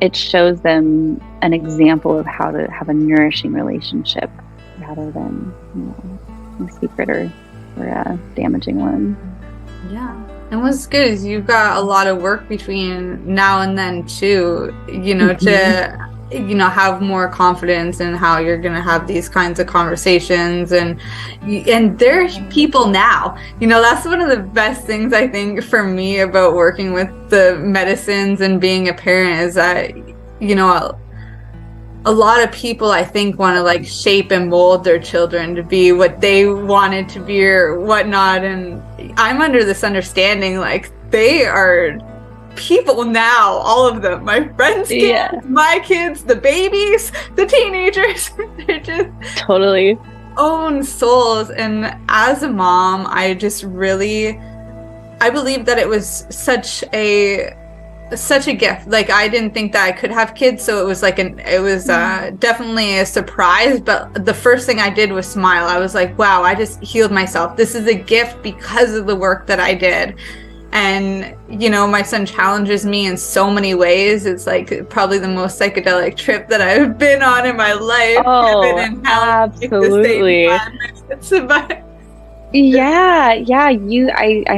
Speaker 4: it shows them an example of how to have a nourishing relationship rather than, a secret or a damaging one.
Speaker 5: Yeah. And what's good is you've got a lot of work between now and then too, to, have more confidence in how you're going to have these kinds of conversations. And there are people now, that's one of the best things I think for me about working with the medicines and being a parent is that, a lot of people, I think, want to like shape and mold their children to be what they wanted to be or whatnot. And I'm under this understanding, like, they are people now, all of them, my friends' kids, my kids, the babies, the teenagers, they're just
Speaker 4: totally
Speaker 5: own souls. And as a mom, I believe that it was such a gift. Like, I didn't think that I could have kids, so it was like definitely a surprise. But the first thing I did was smile. I was like, wow, I just healed myself. This is a gift because of the work that I did. And my son challenges me in so many ways. It's like probably the most psychedelic trip that I've been on in my life.
Speaker 4: Oh, absolutely. I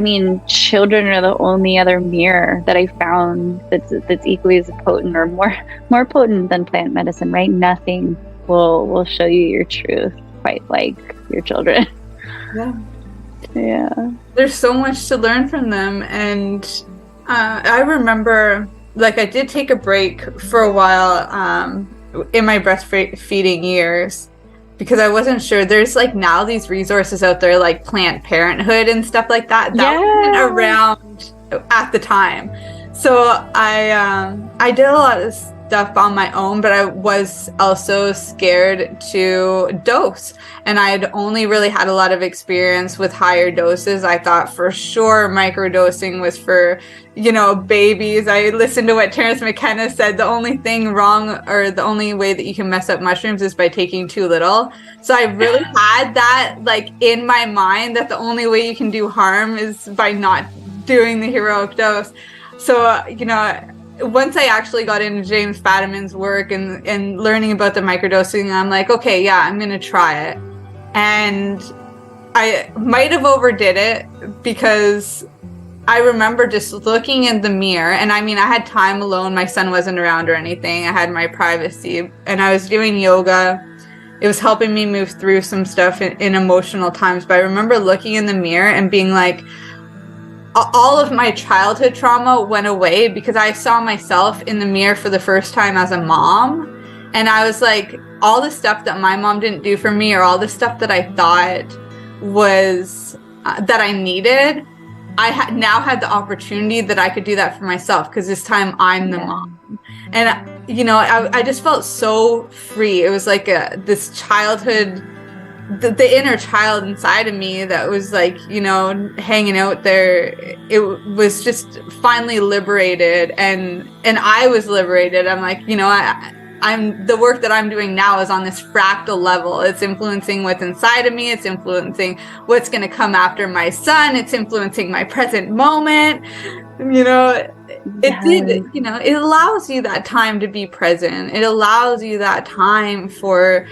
Speaker 4: mean, children are the only other mirror that I found that's equally as potent or more potent than plant medicine, right? Nothing will show you your truth quite like your children. Yeah.
Speaker 5: There's so much to learn from them. And I remember, like, I did take a break for a while in my breastfeeding years, because I wasn't sure. There's like now these resources out there like Planned Parenthood and stuff like that wasn't around at the time. So I did a lot of stuff on my own, but I was also scared to dose. And I had only really had a lot of experience with higher doses. I thought for sure microdosing was for, babies. I listened to what Terence McKenna said. The only thing wrong, or the only way that you can mess up mushrooms, is by taking too little. So I really had that like in my mind, that the only way you can do harm is by not doing the heroic dose. So, once I actually got into James Fadiman's work and learning about the microdosing, I'm like, okay, yeah, I'm going to try it. And I might have overdid it, because I remember just looking in the mirror, and I had time alone. My son wasn't around or anything. I had my privacy, and I was doing yoga. It was helping me move through some stuff in emotional times. But I remember looking in the mirror and being like, all of my childhood trauma went away, because I saw myself in the mirror for the first time as a mom. And I was like, all the stuff that my mom didn't do for me, or all the stuff that I thought was that I needed, I now had the opportunity that I could do that for myself, because this time I'm the mom. And, I just felt so free. It was like this childhood, the inner child inside of me that was like, hanging out there. It was just finally liberated, and I was liberated. I'm like, I'm the work that I'm doing now is on this fractal level. It's influencing what's inside of me. It's influencing what's going to come after my son. It's influencing my present moment. It allows you that time to be present. It allows you that time for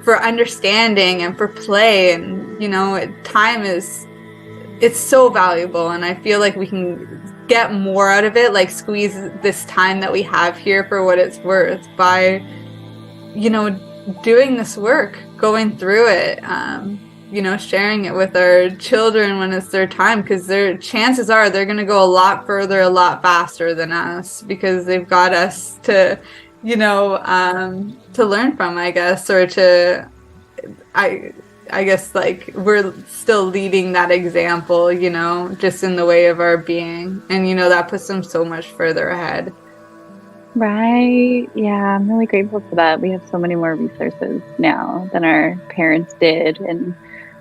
Speaker 5: understanding and for play. And, time it's so valuable. And I feel like we can get more out of it, like squeeze this time that we have here for what it's worth by, doing this work, going through it, sharing it with our children when it's their time, because chances are they're going to go a lot further, a lot faster than us, because they've got us to, to learn from, I guess, or to, I guess, like, we're still leading that example, just in the way of our being. And, that puts them so much further ahead.
Speaker 4: Right. Yeah, I'm really grateful for that. We have so many more resources now than our parents did. And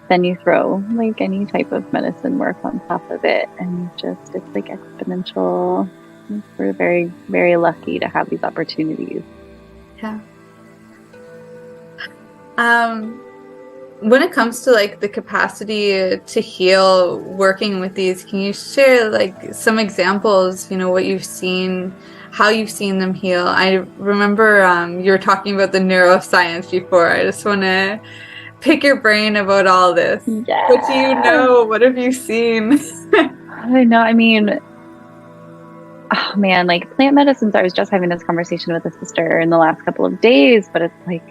Speaker 4: then you throw like any type of medicine work on top of it, and it's like exponential. We're very, very lucky to have these opportunities.
Speaker 5: Yeah. When it comes to like the capacity to heal, working with these, can you share like some examples, what you've seen, how you've seen them heal? I remember you were talking about the neuroscience before. I just want to pick your brain about all this.
Speaker 4: Yeah.
Speaker 5: What do you know? What have you seen?
Speaker 4: I know. Oh man, like plant medicines, I was just having this conversation with a sister in the last couple of days, but it's like,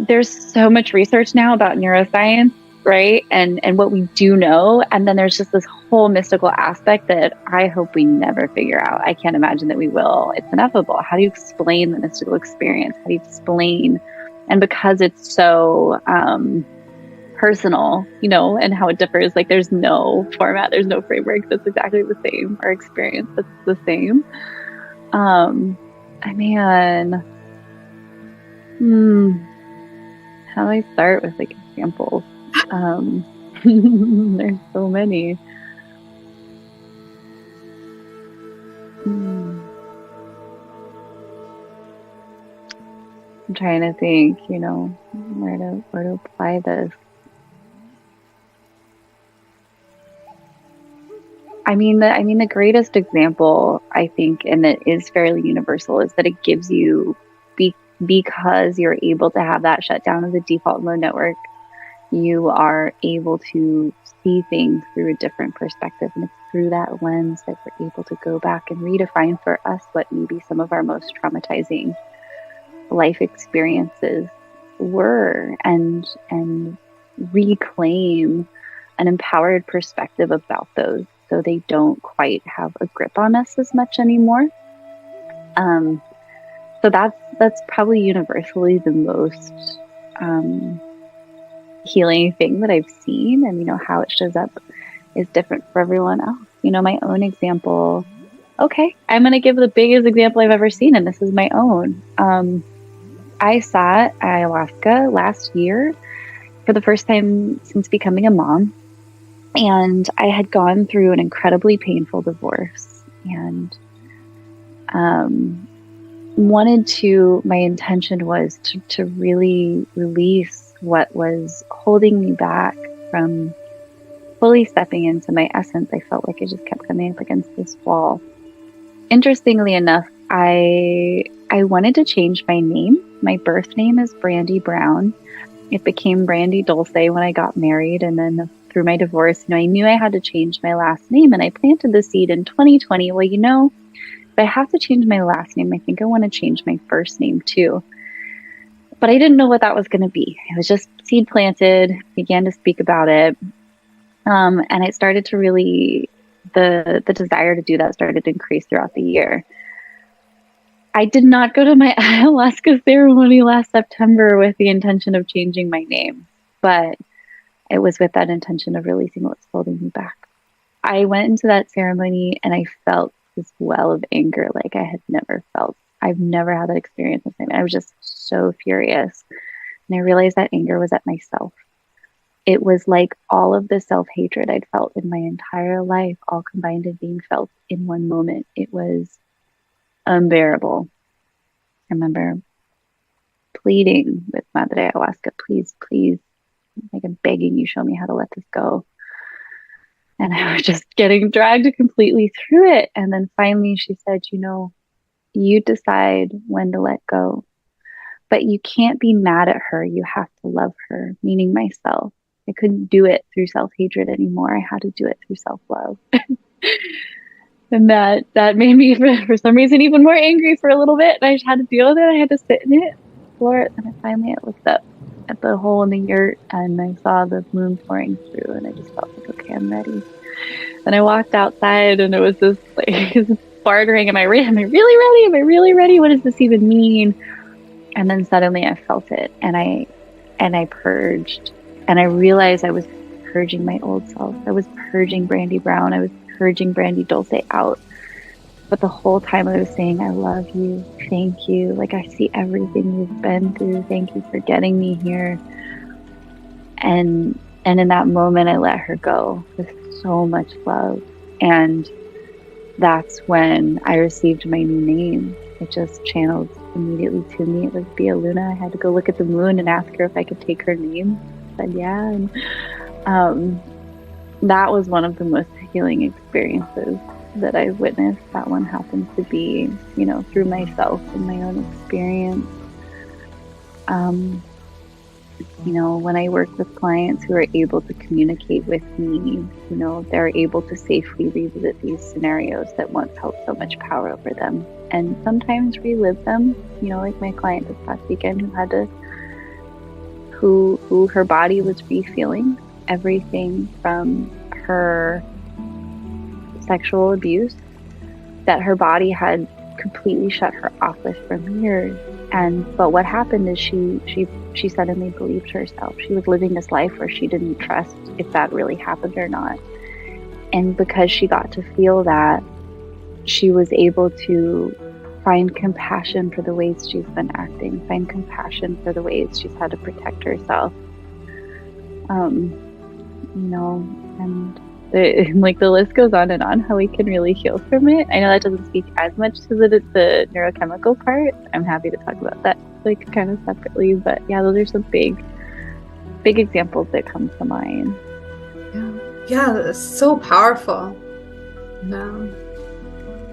Speaker 4: there's so much research now about neuroscience, right? And what we do know. And then there's just this whole mystical aspect that I hope we never figure out. I can't imagine that we will. It's ineffable. How do you explain the mystical experience? How do you explain? And because it's so personal, and how it differs, like there's no format, there's no framework that's exactly the same, or experience that's the same. How do I start with like examples? There's so many. I'm trying to think, where to apply this. The greatest example, I think, and it is fairly universal, is that it gives you, because you're able to have that shut down as a default mode network, you are able to see things through a different perspective. And it's through that lens that we're able to go back and redefine for us what maybe some of our most traumatizing life experiences were, and reclaim an empowered perspective about those, so they don't quite have a grip on us as much anymore. So that's probably universally the most healing thing that I've seen, and how it shows up is different for everyone else. My own example okay, I'm going to give the biggest example I've ever seen, and this is my own. I sat ayahuasca last year for the first time since becoming a mom, and I had gone through an incredibly painful divorce, and my intention was to really release what was holding me back from fully stepping into my essence. I felt like I just kept coming up against this wall. Interestingly enough, I wanted to change my name. My birth name is Brandy Brown. It became Brandy Dulce when I got married, and then through my divorce, I knew I had to change my last name, and I planted the seed in 2020. Well, if I have to change my last name, I think I want to change my first name too. But I didn't know what that was going to be. It was just seed planted, began to speak about it. And it started to really, the desire to do that started to increase throughout the year. I did not go to my ayahuasca ceremony last September with the intention of changing my name, but it was with that intention of releasing what's holding me back. I went into that ceremony and I felt this well of anger like I had never felt. I've never had that experience with him. I was just so furious. And I realized that anger was at myself. It was like all of the self-hatred I'd felt in my entire life, all combined and being felt in one moment. It was unbearable. I remember pleading with Madre Ayahuasca, please, like I'm begging you, show me how to let this go. And I was just getting dragged completely through it. And then finally she said, you decide when to let go, but you can't be mad at her. You have to love her, meaning myself. I couldn't do it through self-hatred anymore. I had to do it through self-love. And that made me, for some reason, even more angry for a little bit. And I just had to deal with it. I had to sit in it, explore it. And I looked up at the hole in the yurt and I saw the moon pouring through. And I just felt like, okay, I'm ready. And I walked outside and it was this bartering. Am I really ready? Am I really ready? What does this even mean? And then suddenly I felt it. And I purged. And I realized I was purging my old self. I was purging Brandy Brown. I was purging Brandy Dulce out. But the whole time I was saying, I love you. Thank you. Like, I see everything you've been through. Thank you for getting me here. And in that moment, I let her go with so much love. And that's when I received my new name. It just channeled immediately to me. It was Bia Luna. I had to go look at the moon and ask her if I could take her name. I said, yeah. And that was one of the most healing experiences that I've witnessed. That one happens to be, through myself and my own experience. When I work with clients who are able to communicate with me, they're able to safely revisit these scenarios that once held so much power over them, and sometimes relive them. Like my client this past weekend who her body was refeeling everything from her sexual abuse that her body had completely shut her off with for years. But what happened is she suddenly believed herself. She was living this life where she didn't trust if that really happened or not. And because she got to feel that, she was able to find compassion for the ways she's been acting, find compassion for the ways she's had to protect herself. And the list goes on and on how we can really heal from it. I know that doesn't speak as much to the neurochemical part. I'm happy to talk about that kind of separately, but yeah, those are some big examples that come to mind.
Speaker 5: Yeah, that's so powerful.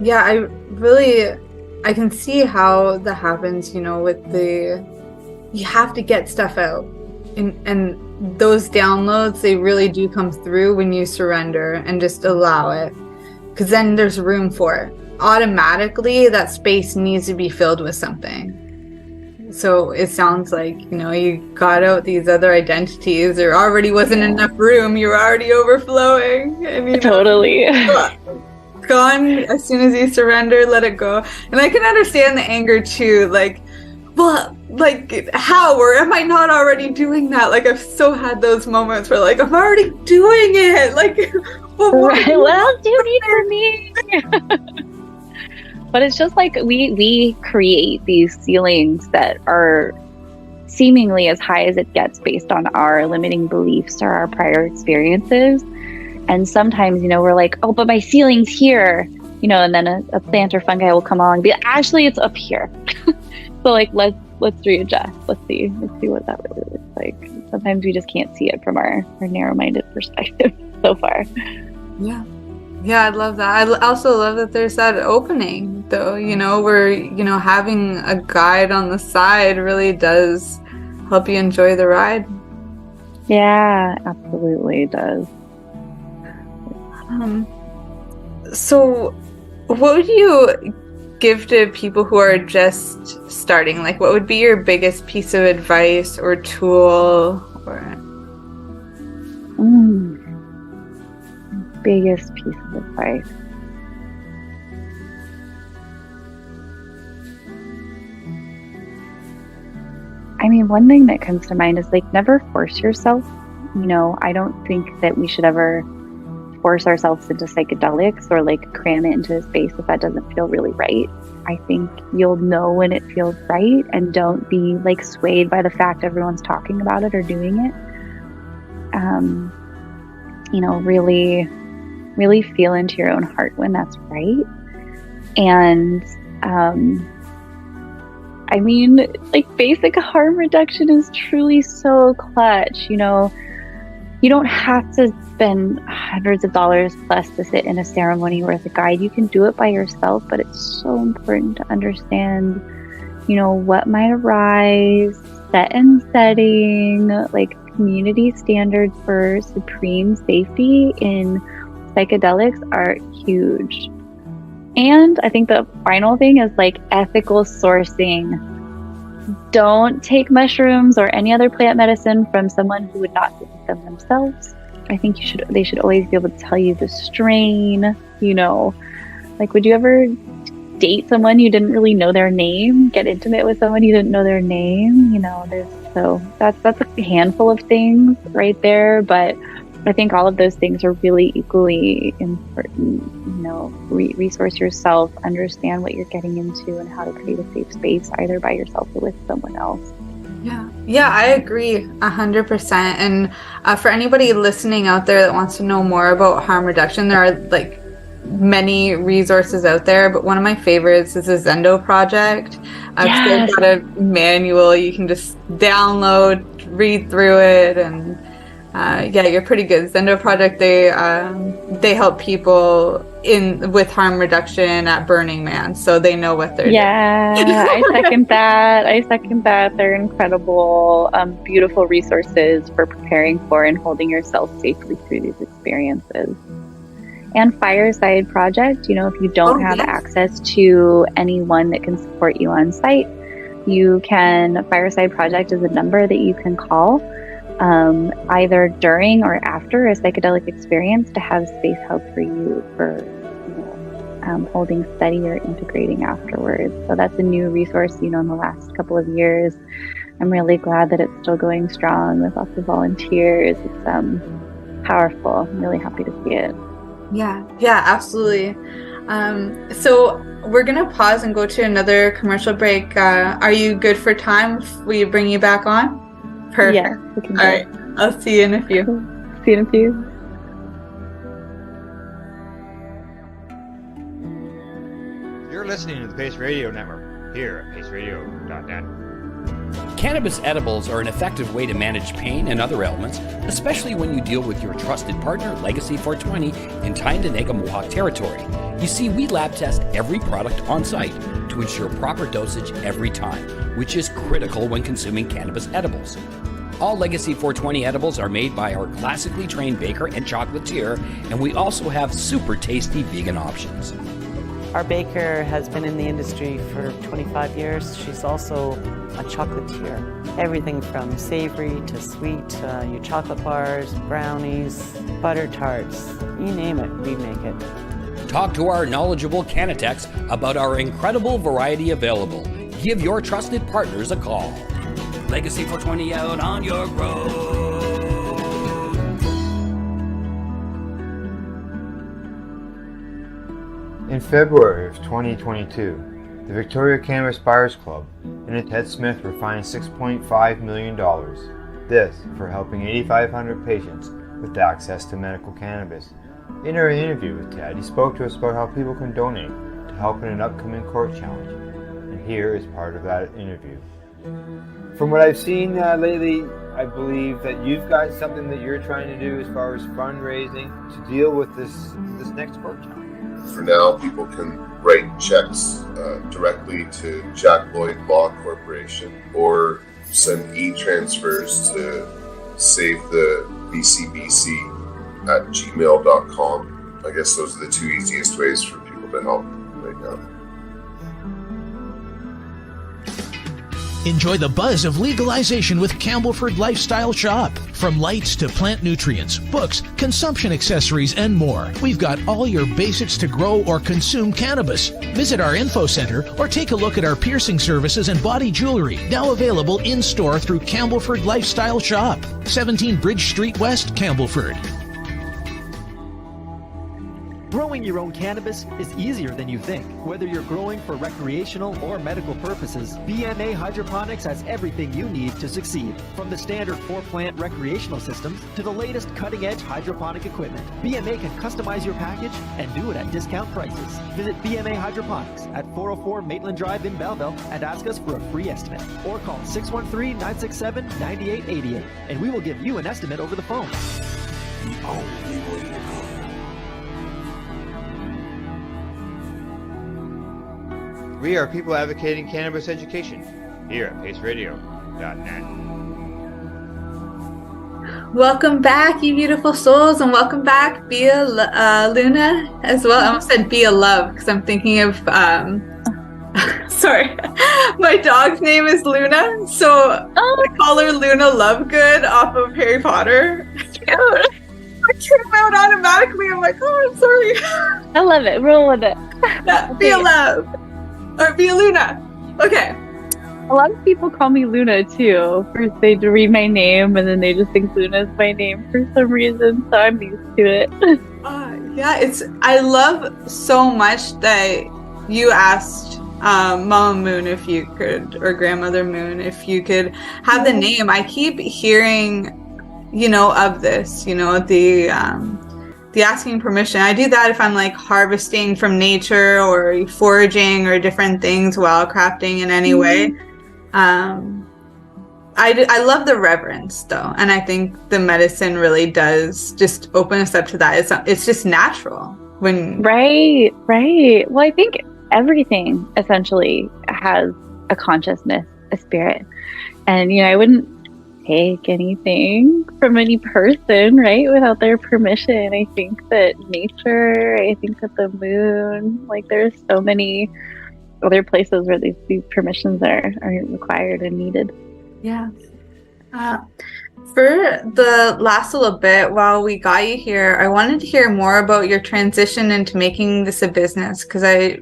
Speaker 5: Yeah, I can see how that happens, with you have to get stuff out, and those downloads, they really do come through when you surrender and just allow it, because then there's room for it. Automatically, that space needs to be filled with something. So it sounds like, you got out these other identities. There already wasn't enough room. You were already overflowing. And,
Speaker 4: totally.
Speaker 5: Gone as soon as you surrender, let it go. And I can understand the anger too. How? Or am I not already doing that? I've so had those moments where I'm already doing it. What else do you need from me?
Speaker 4: But it's just like we create these ceilings that are seemingly as high as it gets based on our limiting beliefs or our prior experiences. And sometimes, we're like, oh, but my ceiling's here, and then a plant or fungi will come along and be like, actually, it's up here. So like, let's readjust. Let's see what that really looks like. Sometimes we just can't see it from our narrow-minded perspective so far.
Speaker 5: Yeah. Yeah, I love that. I also love that there's that opening, though, where, having a guide on the side really does help you enjoy the ride.
Speaker 4: Yeah, absolutely it does.
Speaker 5: So what would you give to people who are just starting? Like, what would be your biggest piece of advice or tool?
Speaker 4: Biggest piece of advice. I mean, one thing that comes to mind is like, never force yourself. I don't think that we should ever force ourselves into psychedelics or like cram it into a space if that doesn't feel really right. I think you'll know when it feels right, and don't be like swayed by the fact everyone's talking about it or doing it. Really feel into your own heart when that's right. And I mean, like, basic harm reduction is truly so clutch. You don't have to spend hundreds of dollars plus to sit in a ceremony with a guide. You can do it by yourself, but it's so important to understand, what might arise, set and setting, like community standards for supreme safety in psychedelics are huge. And I think the final thing is like ethical sourcing. Don't take mushrooms or any other plant medicine from someone who would not visit them themselves. I think they should always be able to tell you the strain, like, would you ever date someone you didn't really know their name, get intimate with someone you didn't know their name? That's a handful of things right there, but I think all of those things are really equally important. Resource yourself, understand what you're getting into, and how to create a safe space either by yourself or with someone else.
Speaker 5: Yeah, I agree 100%. And for anybody listening out there that wants to know more about harm reduction, there are like many resources out there, but one of my favorites is the Zendo project. Yes. They've got a manual you can just download, read through it, and you're pretty good. Zendo project, they help people with harm reduction at Burning Man, so they know what they're doing.
Speaker 4: I second that. They're incredible, beautiful resources for preparing for and holding yourself safely through these experiences. And Fireside Project, if you don't have access to anyone that can support you on site, Fireside Project is a number that you can call either during or after a psychedelic experience to have space held for you for holding steady or integrating afterwards. So that's a new resource, in the last couple of years. I'm really glad that it's still going strong with lots of volunteers. It's powerful. I'm really happy to see it.
Speaker 5: Yeah, absolutely. So we're going to pause and go to another commercial break. Are you good for time if we bring you back on? Perfect.
Speaker 4: Yeah, we can do
Speaker 5: All right. I'll see you in a few.
Speaker 4: See you in a few.
Speaker 2: You're listening to the Pace Radio Network here at paceradio.net.
Speaker 10: Cannabis edibles are an effective way to manage pain and other ailments, especially when you deal with your trusted partner, Legacy 420, in Tyendinaga Mohawk territory. You see, we lab test every product on site to ensure proper dosage every time, which is critical when consuming cannabis edibles. All Legacy 420 edibles are made by our classically trained baker and chocolatier, and we also have super tasty vegan options.
Speaker 12: Our baker has been in the industry for 25 years. She's also a chocolatier. Everything from savory to sweet, your chocolate bars, brownies, butter tarts, you name it, we make it.
Speaker 10: Talk to our knowledgeable Cannatex about our incredible variety available. Give your trusted partners a call. Legacy 420 out on your road.
Speaker 2: In February of 2022, the Victoria Cannabis Buyers Club and Ted Smith were fined $6.5 million. This for helping 8,500 patients with access to medical cannabis. In our interview with Ted, he spoke to us about how people can donate to help in an upcoming court challenge. And here is part of that interview. From what I've seen lately, I believe that you've got something that you're trying to do as far as fundraising to deal with this next court challenge.
Speaker 13: For now, people can write checks directly to Jack Lloyd Law Corporation or send e-transfers to savethebcbc@gmail.com. I guess those are the two easiest ways for people to help right now.
Speaker 8: Enjoy the buzz of legalization with Campbellford Lifestyle Shop. From lights to plant nutrients, books, consumption accessories, and more, we've got all your basics to grow or consume cannabis. Visit our info center or take a look at our piercing services and body jewelry, now available in-store through Campbellford Lifestyle Shop, 17 Bridge Street West, Campbellford.
Speaker 6: Growing your own cannabis is easier than you think. Whether you're growing for recreational or medical purposes, BMA Hydroponics has everything you need to succeed. From the standard 4-plant recreational systems to the latest cutting-edge hydroponic equipment, BMA can customize your package and do it at discount prices. Visit BMA Hydroponics at 404 Maitland Drive in Belleville and ask us for a free estimate. Or call 613-967-9888 and we will give you an estimate over the phone.
Speaker 7: The only way to go.
Speaker 2: We are people advocating cannabis education here at paceradio.net.
Speaker 5: Welcome back, you beautiful souls, and welcome back, Bia Luna, as well. I almost said Bia Love because I'm thinking of, sorry, my dog's name is Luna, so I call her Luna Lovegood off of Harry Potter. It came out automatically. I'm like, oh, I'm sorry.
Speaker 4: I love it. Roll with it.
Speaker 5: Yeah, Bia Love. Or Bia Luna. Okay.
Speaker 4: A lot of people call me Luna too. First they read my name and then they just think Luna is my name for some reason, so I'm used to it.
Speaker 5: Yeah, I love so much that you asked Mama Moon if you could, or Grandmother Moon, if you could have the name. I keep hearing, of this, the asking permission. I do that if I'm like harvesting from nature or foraging or different things while crafting in any way. I love the reverence though, and I think the medicine really does just open us up to that. It's just natural when
Speaker 4: right. Well, I think everything essentially has a consciousness, a spirit, and I wouldn't take anything from any person, right, without their permission. I think that nature, I think that the moon, like there's so many other places where these permissions are required and needed.
Speaker 5: Yeah. For the last little bit while we got you here, I wanted to hear more about your transition into making this a business, because I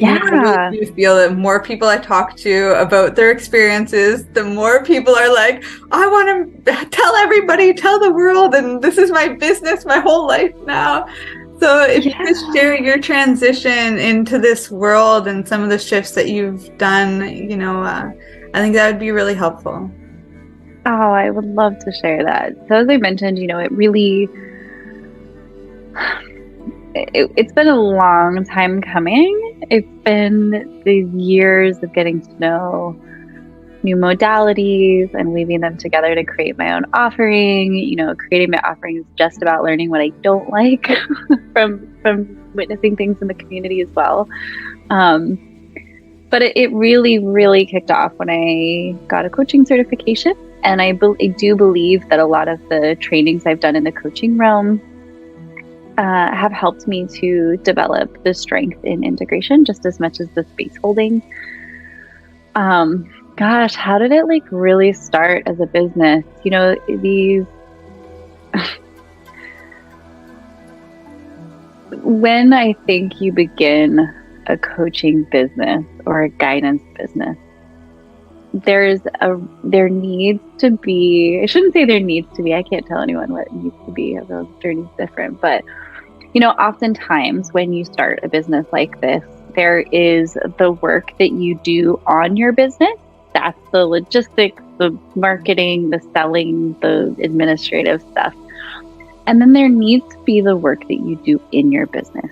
Speaker 5: really do feel that more people I talk to about their experiences, the more people are like, I want to tell everybody, tell the world, and this is my business, my whole life now. So if you could share your transition into this world and some of the shifts that you've done, I think that would be really helpful.
Speaker 4: Oh, I would love to share that. So as I mentioned, it really... It's been a long time coming. It's been these years of getting to know new modalities and weaving them together to create my own offering. Creating my offering is just about learning what I don't like from witnessing things in the community as well. But it really, really kicked off when I got a coaching certification. And I do believe that a lot of the trainings I've done in the coaching realm have helped me to develop the strength in integration just as much as the space holding. Gosh, how did it really start as a business? When I think you begin a coaching business or a guidance business, there needs to be, I shouldn't say there needs to be, I can't tell anyone what it needs to be, everyone's journey is different, but oftentimes when you start a business like this, there is the work that you do on your business. That's the logistics, the marketing, the selling, the administrative stuff. And then there needs to be the work that you do in your business.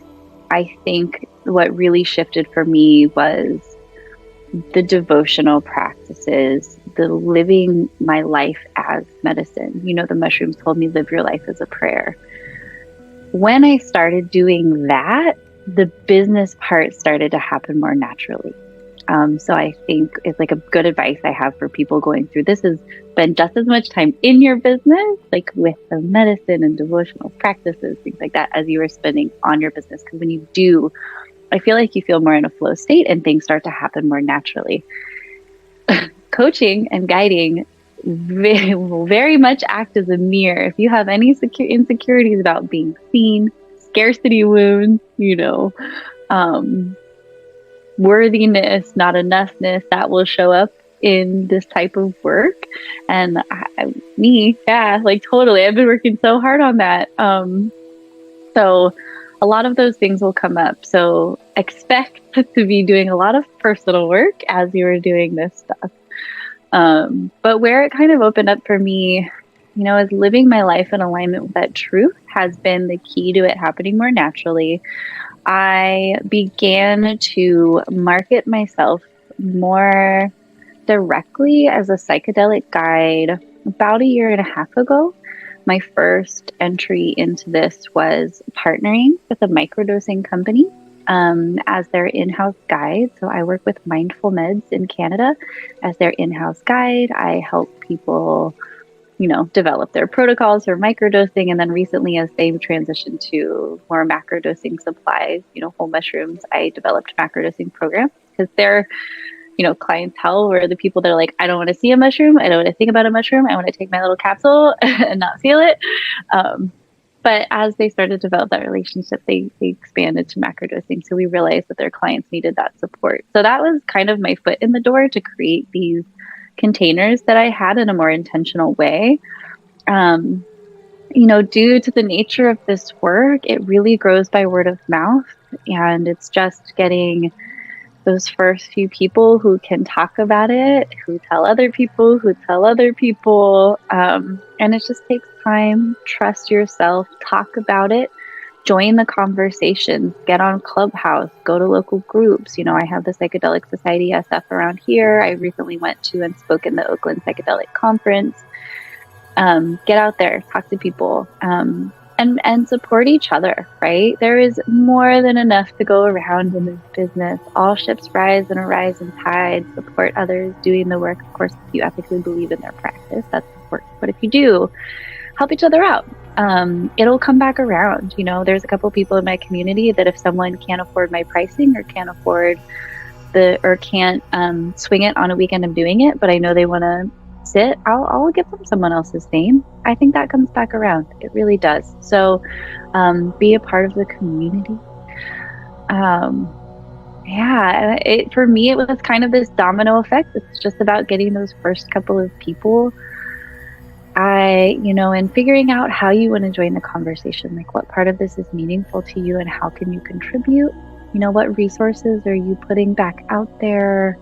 Speaker 4: I think what really shifted for me was the devotional practices, the living my life as medicine. The mushrooms told me, live your life as a prayer. When I started doing that, the business part started to happen more naturally. So I think it's like a good advice I have for people going through this is spend just as much time in your business, like with the medicine and devotional practices, things like that, as you are spending on your business. Because when you do, I feel like you feel more in a flow state and things start to happen more naturally. Coaching and guiding will very much act as a mirror. If you have any insecurities about being seen, scarcity wounds, worthiness, not enoughness, that will show up in this type of work. And totally, I've been working so hard on that. So a lot of those things will come up. So expect to be doing a lot of personal work as you are doing this stuff. But where it kind of opened up for me, is living my life in alignment with that truth has been the key to it happening more naturally. I began to market myself more directly as a psychedelic guide about 1.5 years ago. My first entry into this was partnering with a microdosing company as their in-house guide. So I work with Mindful Meds in Canada as their in-house guide. I help people develop their protocols for microdosing. And then recently, as they transitioned to more macrodosing supplies, whole mushrooms, I developed macrodosing programs because their, clientele were the people that are like, I don't want to see a mushroom. I don't want to think about a mushroom. I want to take my little capsule and not feel it. But as they started to develop that relationship, they expanded to macrodosing. So we realized that their clients needed that support. So that was kind of my foot in the door to create these containers that I had in a more intentional way. Due to the nature of this work, it really grows by word of mouth, and it's just getting those first few people who can talk about it, who tell other people, and it just takes time. Trust yourself, talk about it, join the conversations, get on Clubhouse, go to local groups. I have the Psychedelic Society SF around here. I recently went to and spoke in the Oakland Psychedelic Conference. Get out there, talk to people, and support each other, right? There is more than enough to go around in this business. All ships rise in a rising tide. Support others doing the work. Of course, if you ethically believe in their practice, that's important. But if you do, help each other out. It'll come back around. There's a couple people in my community that if someone can't afford my pricing or can't afford can't swing it on a weekend of doing it, but I know they want to sit, I'll give them someone else's name. I think that comes back around. It really does. So be a part of the community. For me, it was kind of this domino effect. It's just about getting those first couple of people. And figuring out how you want to join the conversation, like what part of this is meaningful to you and how can you contribute? What resources are you putting back out there?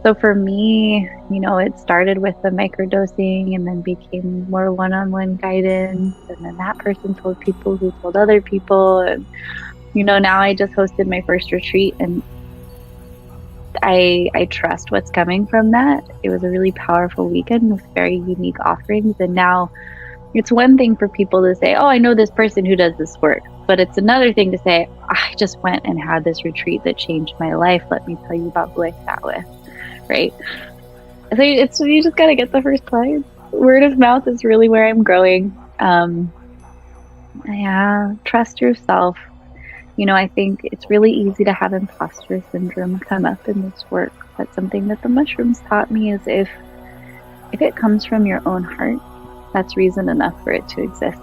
Speaker 4: So for me, it started with the microdosing and then became more one-on-one guidance. And then that person told people who told other people. And, now I just hosted my first retreat and I trust what's coming from that. It was a really powerful weekend with very unique offerings. And now it's one thing for people to say, oh, I know this person who does this work. But it's another thing to say, I just went and had this retreat that changed my life. Let me tell you about who I sat with. Right? So you just got to get the first client. Word of mouth is really where I'm growing. Trust yourself. I think it's really easy to have imposter syndrome come up in this work. But something that the mushrooms taught me is if it comes from your own heart, that's reason enough for it to exist.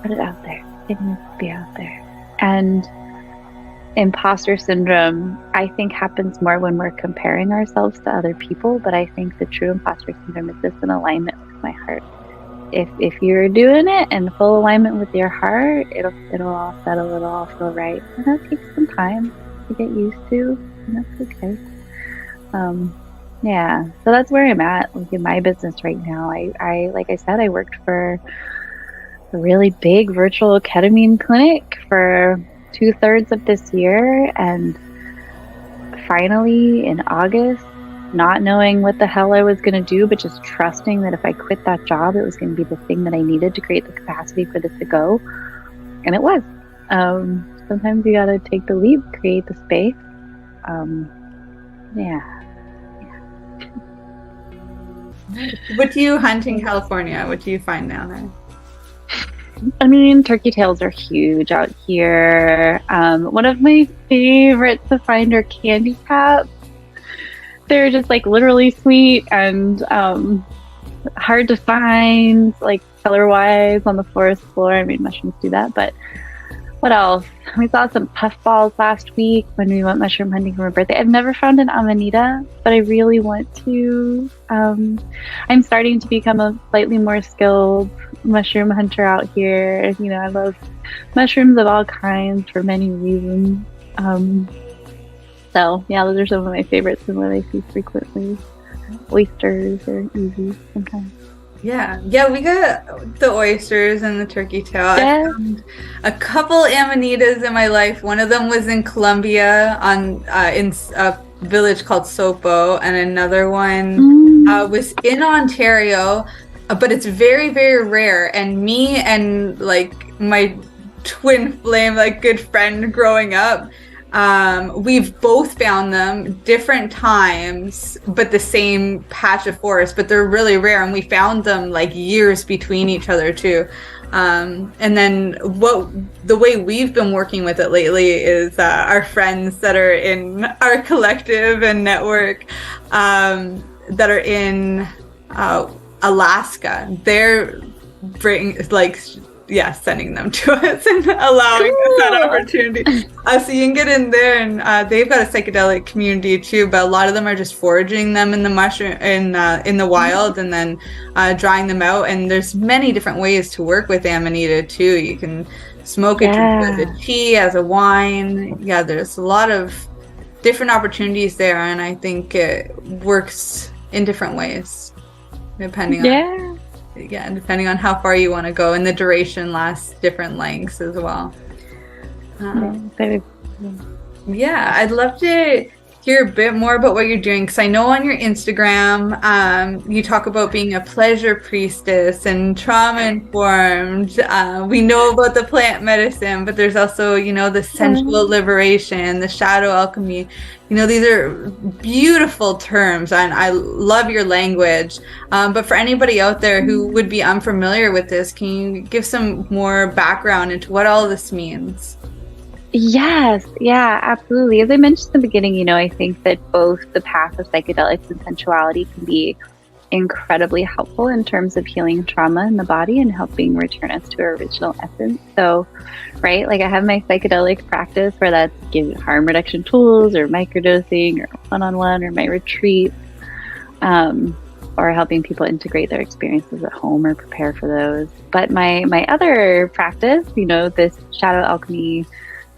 Speaker 4: Put it out there. It needs to be out there. And imposter syndrome, I think, happens more when we're comparing ourselves to other people, but I think the true imposter syndrome is just in alignment with my heart. if you're doing it in full alignment with your heart, it'll all settle, it'll all feel right. And that takes some time to get used to, and that's okay. Yeah, so that's where I'm at, like in my business right now. I like I said, I worked for a really big virtual ketamine clinic for 2/3 of this year, and finally in August, not knowing what the hell I was going to do, but just trusting that if I quit that job, it was going to be the thing that I needed to create the capacity for this to go. And it was. Sometimes you got to take the leap, create the space. Yeah.
Speaker 5: What do you hunt in California? What do you find down there?
Speaker 4: I mean, turkey tails are huge out here. One of my favorites to find are candy caps. They're just like literally sweet and hard to find, like color-wise on the forest floor. I mean, mushrooms do that, but what else? We saw some puffballs last week when we went mushroom hunting for my birthday. I've never found an amanita, but I really want to. I'm starting to become a slightly more skilled mushroom hunter out here. You know, I love mushrooms of all kinds for many reasons. So yeah, those are some of my favorites and what I see frequently. Oysters are easy sometimes.
Speaker 5: Yeah, we got the oysters and the turkey tail.
Speaker 4: Yeah.
Speaker 5: I found a couple amanitas in my life. One of them was in Colombia in a village called Sopo, and another one was in Ontario, but it's very, very rare. And me and like my twin flame, like good friend growing up, we've both found them different times, but the same patch of forest, but they're really rare. And we found them like years between each other too. And then the way we've been working with it lately is our friends that are in our collective and network that are in Alaska. They're sending them to us and allowing us that opportunity. So you can get in there, and they've got a psychedelic community too, but a lot of them are just foraging them in the mushroom in the wild and then drying them out. And there's many different ways to work with amanita too. You can smoke it as a tea, as a wine. Yeah, there's a lot of different opportunities there, and I think it works in different ways depending on depending on how far you want to go, and the duration lasts different lengths as well. I'd love to hear a bit more about what you're doing, because I know on your Instagram you talk about being a pleasure priestess and trauma informed. We know about the plant medicine, but there's also, you know, the sensual liberation, the shadow alchemy. You know, these are beautiful terms, and I love your language. But for anybody out there who would be unfamiliar with this, can you give some more background into what all this means?
Speaker 4: Yes, yeah, absolutely. As I mentioned in the beginning, you know, I think that both the path of psychedelics and sensuality can be incredibly helpful in terms of healing trauma in the body and helping return us to our original essence. So, right, like I have my psychedelic practice where that's giving harm reduction tools or microdosing or one-on-one or my retreats, or helping people integrate their experiences at home or prepare for those. But my other practice, you know, this shadow alchemy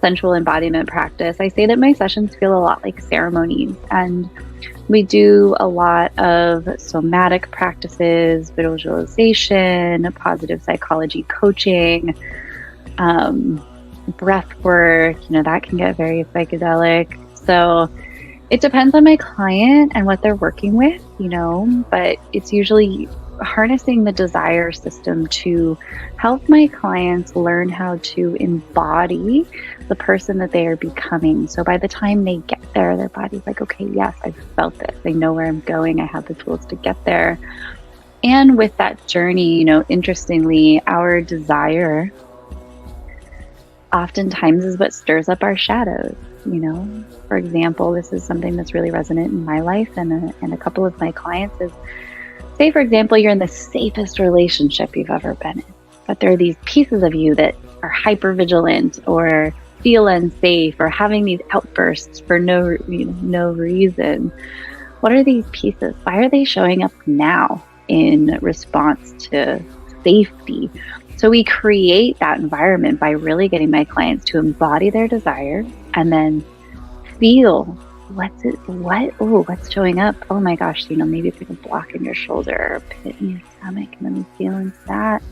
Speaker 4: sensual embodiment practice, I say that my sessions feel a lot like ceremonies, and we do a lot of somatic practices, visualization, positive psychology coaching, breath work, you know, that can get very psychedelic. So it depends on my client and what they're working with, you know, but it's usually harnessing the desire system to help my clients learn how to embody the person that they are becoming. So by the time they get there, their body's like, okay, yes, I've felt this. I know where I'm going. I have the tools to get there. And with that journey, you know, interestingly, our desire oftentimes is what stirs up our shadows, you know. For example, this is something that's really resonant in my life and a couple of my clients is, say, for example, you're in the safest relationship you've ever been in, but there are these pieces of you that are hypervigilant or feel unsafe or having these outbursts for no reason. What are these pieces? Why are they showing up now in response to safety. So we create that environment by really getting my clients to embody their desire and then feel what's showing up. Oh my gosh, maybe it's like a block in your shoulder or a pit in your stomach, and then we feel into that.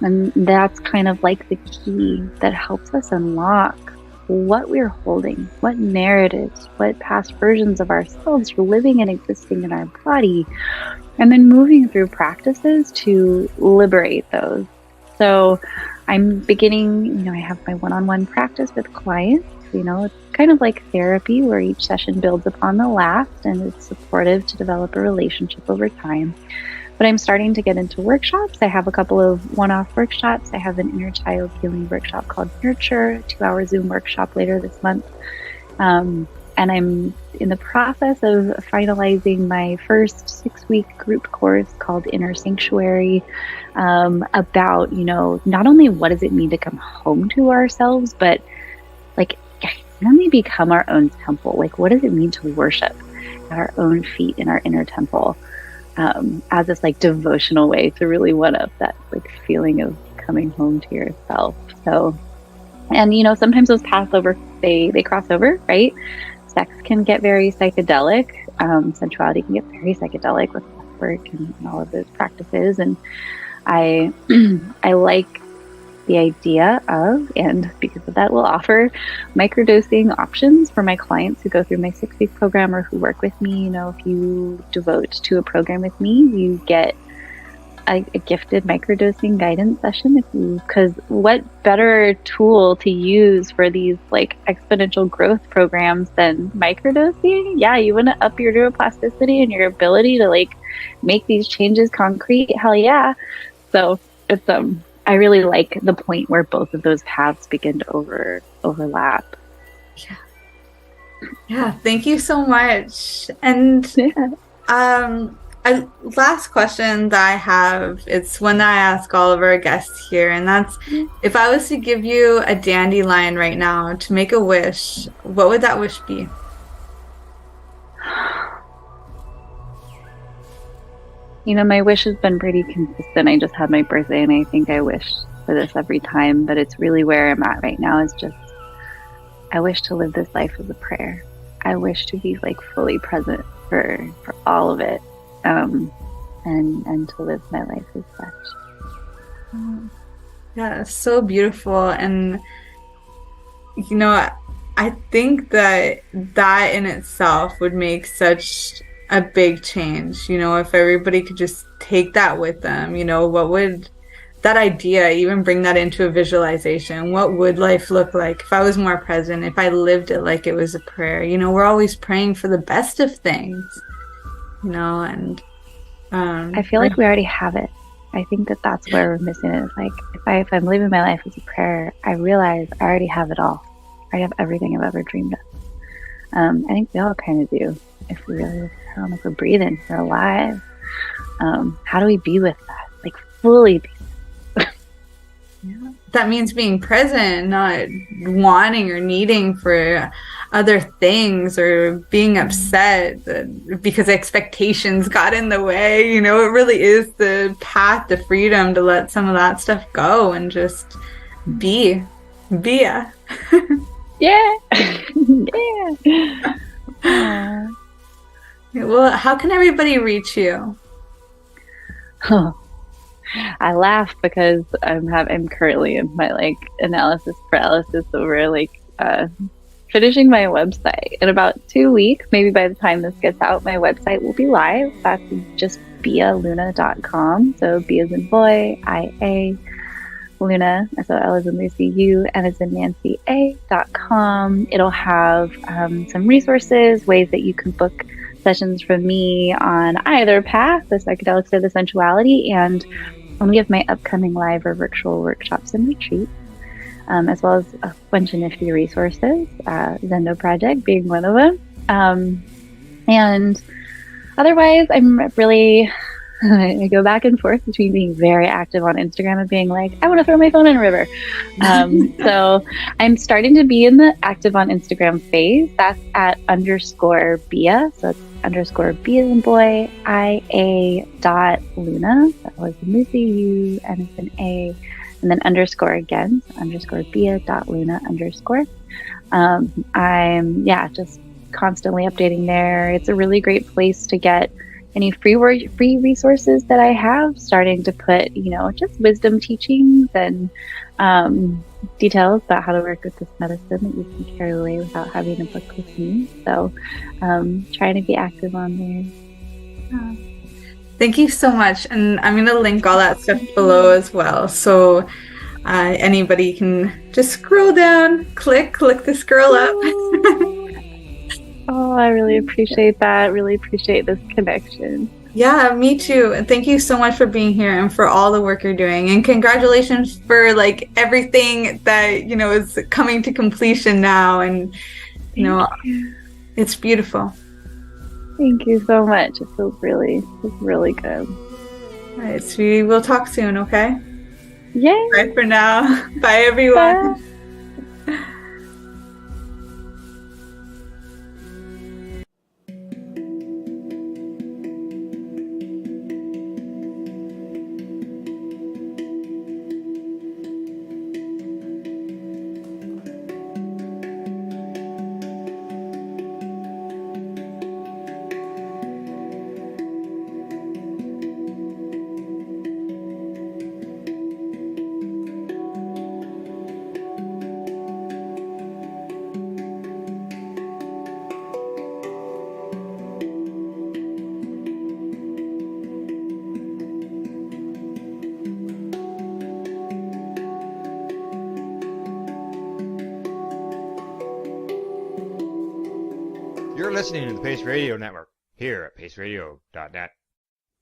Speaker 4: And that's kind of like the key that helps us unlock what we're holding, what narratives, what past versions of ourselves are living and existing in our body, and then moving through practices to liberate those. So I'm beginning, I have my one-on-one practice with clients. It's kind of like therapy where each session builds upon the last and it's supportive to develop a relationship over time. But I'm starting to get into workshops. I have a couple of one-off workshops. I have an inner child healing workshop called Nurture, a 2-hour Zoom workshop later this month. And I'm in the process of finalizing my first 6-week group course called Inner Sanctuary, about, not only what does it mean to come home to ourselves, but like really become our own temple. Like, what does it mean to worship at our own feet in our inner temple? As this like devotional way to really one up that like feeling of coming home to yourself. So, and sometimes those paths they cross over, right? Sex can get very psychedelic. Sensuality can get very psychedelic with work and all of those practices. And I like the idea of, and because of that, will offer microdosing options for my clients who go through my 6-week program or who work with me. If you devote to a program with me, you get a gifted microdosing guidance session. Because what better tool to use for these like exponential growth programs than microdosing? Yeah, you want to up your neuroplasticity and your ability to like make these changes concrete. Hell yeah! So it's I really like the point where both of those paths begin to overlap.
Speaker 5: Yeah. Thank you so much. And last question that I have, it's one that I ask all of our guests here, and that's, if I was to give you a dandelion right now to make a wish, what would that wish be?
Speaker 4: My wish has been pretty consistent. I just had my birthday and I think I wish for this every time, but it's really where I'm at right now is just, I wish to live this life as a prayer. I wish to be like fully present for all of it, and to live my life as such.
Speaker 5: Yeah, it's so beautiful. And, I think that in itself would make such a big change, if everybody could just take that with them. What would that idea, even bring that into a visualization? What would life look like if I was more present, if I lived it like it was a prayer? We're always praying for the best of things, and
Speaker 4: I feel like we already have it. I think that's where we're missing it. It's like if I'm living my life as a prayer, I realize I already have it all. I have everything I've ever dreamed of. I think we all kind of do. If we really like we're breathing, we're alive. How do we be with that? Like fully be.
Speaker 5: Yeah. That means being present, not wanting or needing for other things or being upset because expectations got in the way. It really is the path to freedom to let some of that stuff go and just be. Bia.
Speaker 4: Yeah.
Speaker 5: Yeah. Well, how can everybody reach you?
Speaker 4: I laugh because I'm currently in my analysis paralysis over finishing my website. In about 2 weeks, maybe by the time this gets out, my website will be live. That's just bialuna.com. So B as in boy, I-A, Luna, so L as in Lucy, U, N as in Nancy, A.com. It'll have some resources, ways that you can book sessions from me on either path, the psychedelics or the sensuality, and any of my upcoming live or virtual workshops and retreats, as well as a bunch of nifty resources, Zendo Project being one of them. And otherwise, I'm really, I go back and forth between being very active on Instagram and being like, I want to throw my phone in a river. So I'm starting to be in the active on Instagram phase. That's at _Bia. So it's _Bia IA.Luna. That was Muzi U and it's an A, and then underscore again, so _Bia.Luna_. I'm just constantly updating there. It's a really great place to get any free resources that I have, starting to put, just wisdom teachings and details about how to work with this medicine that you can carry away without having a book with me. So trying to be active on there.
Speaker 5: Thank you so much. And I'm going to link all that stuff below as well. So anybody can just scroll down, click this girl up.
Speaker 4: Oh, I really appreciate that. Really appreciate this connection.
Speaker 5: Yeah, me too. And thank you so much for being here and for all the work you're doing. And congratulations for everything that, is coming to completion now. And, it's beautiful.
Speaker 4: Thank you so much. It feels really good.
Speaker 5: All right, sweetie. We'll talk soon, okay?
Speaker 4: Yay.
Speaker 5: Bye for now. Bye, everyone.
Speaker 4: Bye.
Speaker 2: You're listening to the Pace Radio Network here at paceradio.net.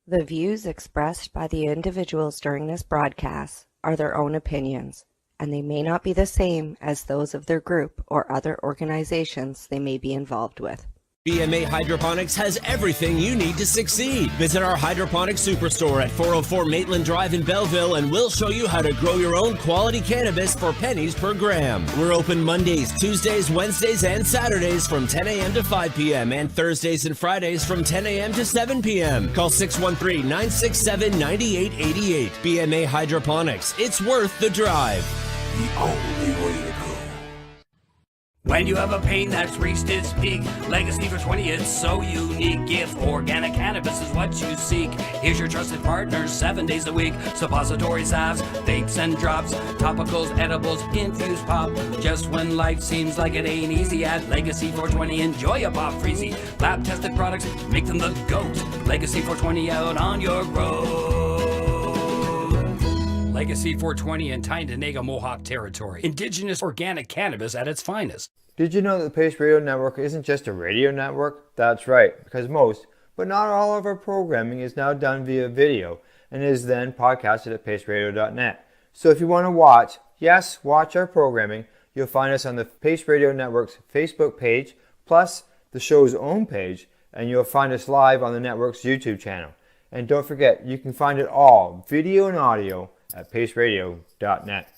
Speaker 3: The views expressed by the individuals during this broadcast are their own opinions, and they may not be the same as those of their group or other organizations they may be involved with.
Speaker 14: BMA Hydroponics has everything you need to succeed. Visit our hydroponics superstore at 404 Maitland Drive in Belleville, and we'll show you how to grow your own quality cannabis for pennies per gram. We're open Mondays, Tuesdays, Wednesdays, and Saturdays from 10 a.m. to 5 p.m. and Thursdays and Fridays from 10 a.m. to 7 p.m. Call 613-967-9888. BMA Hydroponics. It's worth the drive.
Speaker 7: The only way to go.
Speaker 10: When you have a pain that's reached its peak, Legacy for 20, it's so unique. If organic cannabis is what you seek, here's your trusted partners 7 days a week. Suppository salves, vapes and drops, topicals, edibles, infused pop. Just when life seems like it ain't easy, at Legacy 420, enjoy a pop freezy. Lab tested products, make them the GOAT. Legacy 420 out on your road. Legacy 420 in Tyendinaga Mohawk territory. Indigenous organic cannabis at its finest.
Speaker 2: Did you know that the Pace Radio Network isn't just a radio network? That's right, because most, but not all of our programming is now done via video and is then podcasted at paceradio.net. So if you want to watch our programming, you'll find us on the Pace Radio Network's Facebook page, plus the show's own page, and you'll find us live on the network's YouTube channel. And don't forget, you can find it all, video and audio, at paceradio.net.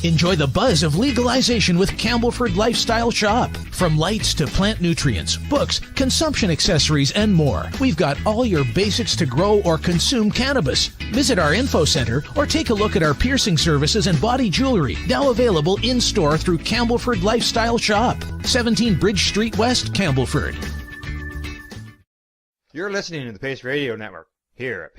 Speaker 8: Enjoy the buzz of legalization with Campbellford Lifestyle Shop. From lights to plant nutrients, books, consumption accessories, and more, we've got all your basics to grow or consume cannabis. Visit our info center or take a look at our piercing services and body jewelry, now available in-store through Campbellford Lifestyle Shop, 17 Bridge Street West, Campbellford.
Speaker 2: You're listening to the Pace Radio Network here at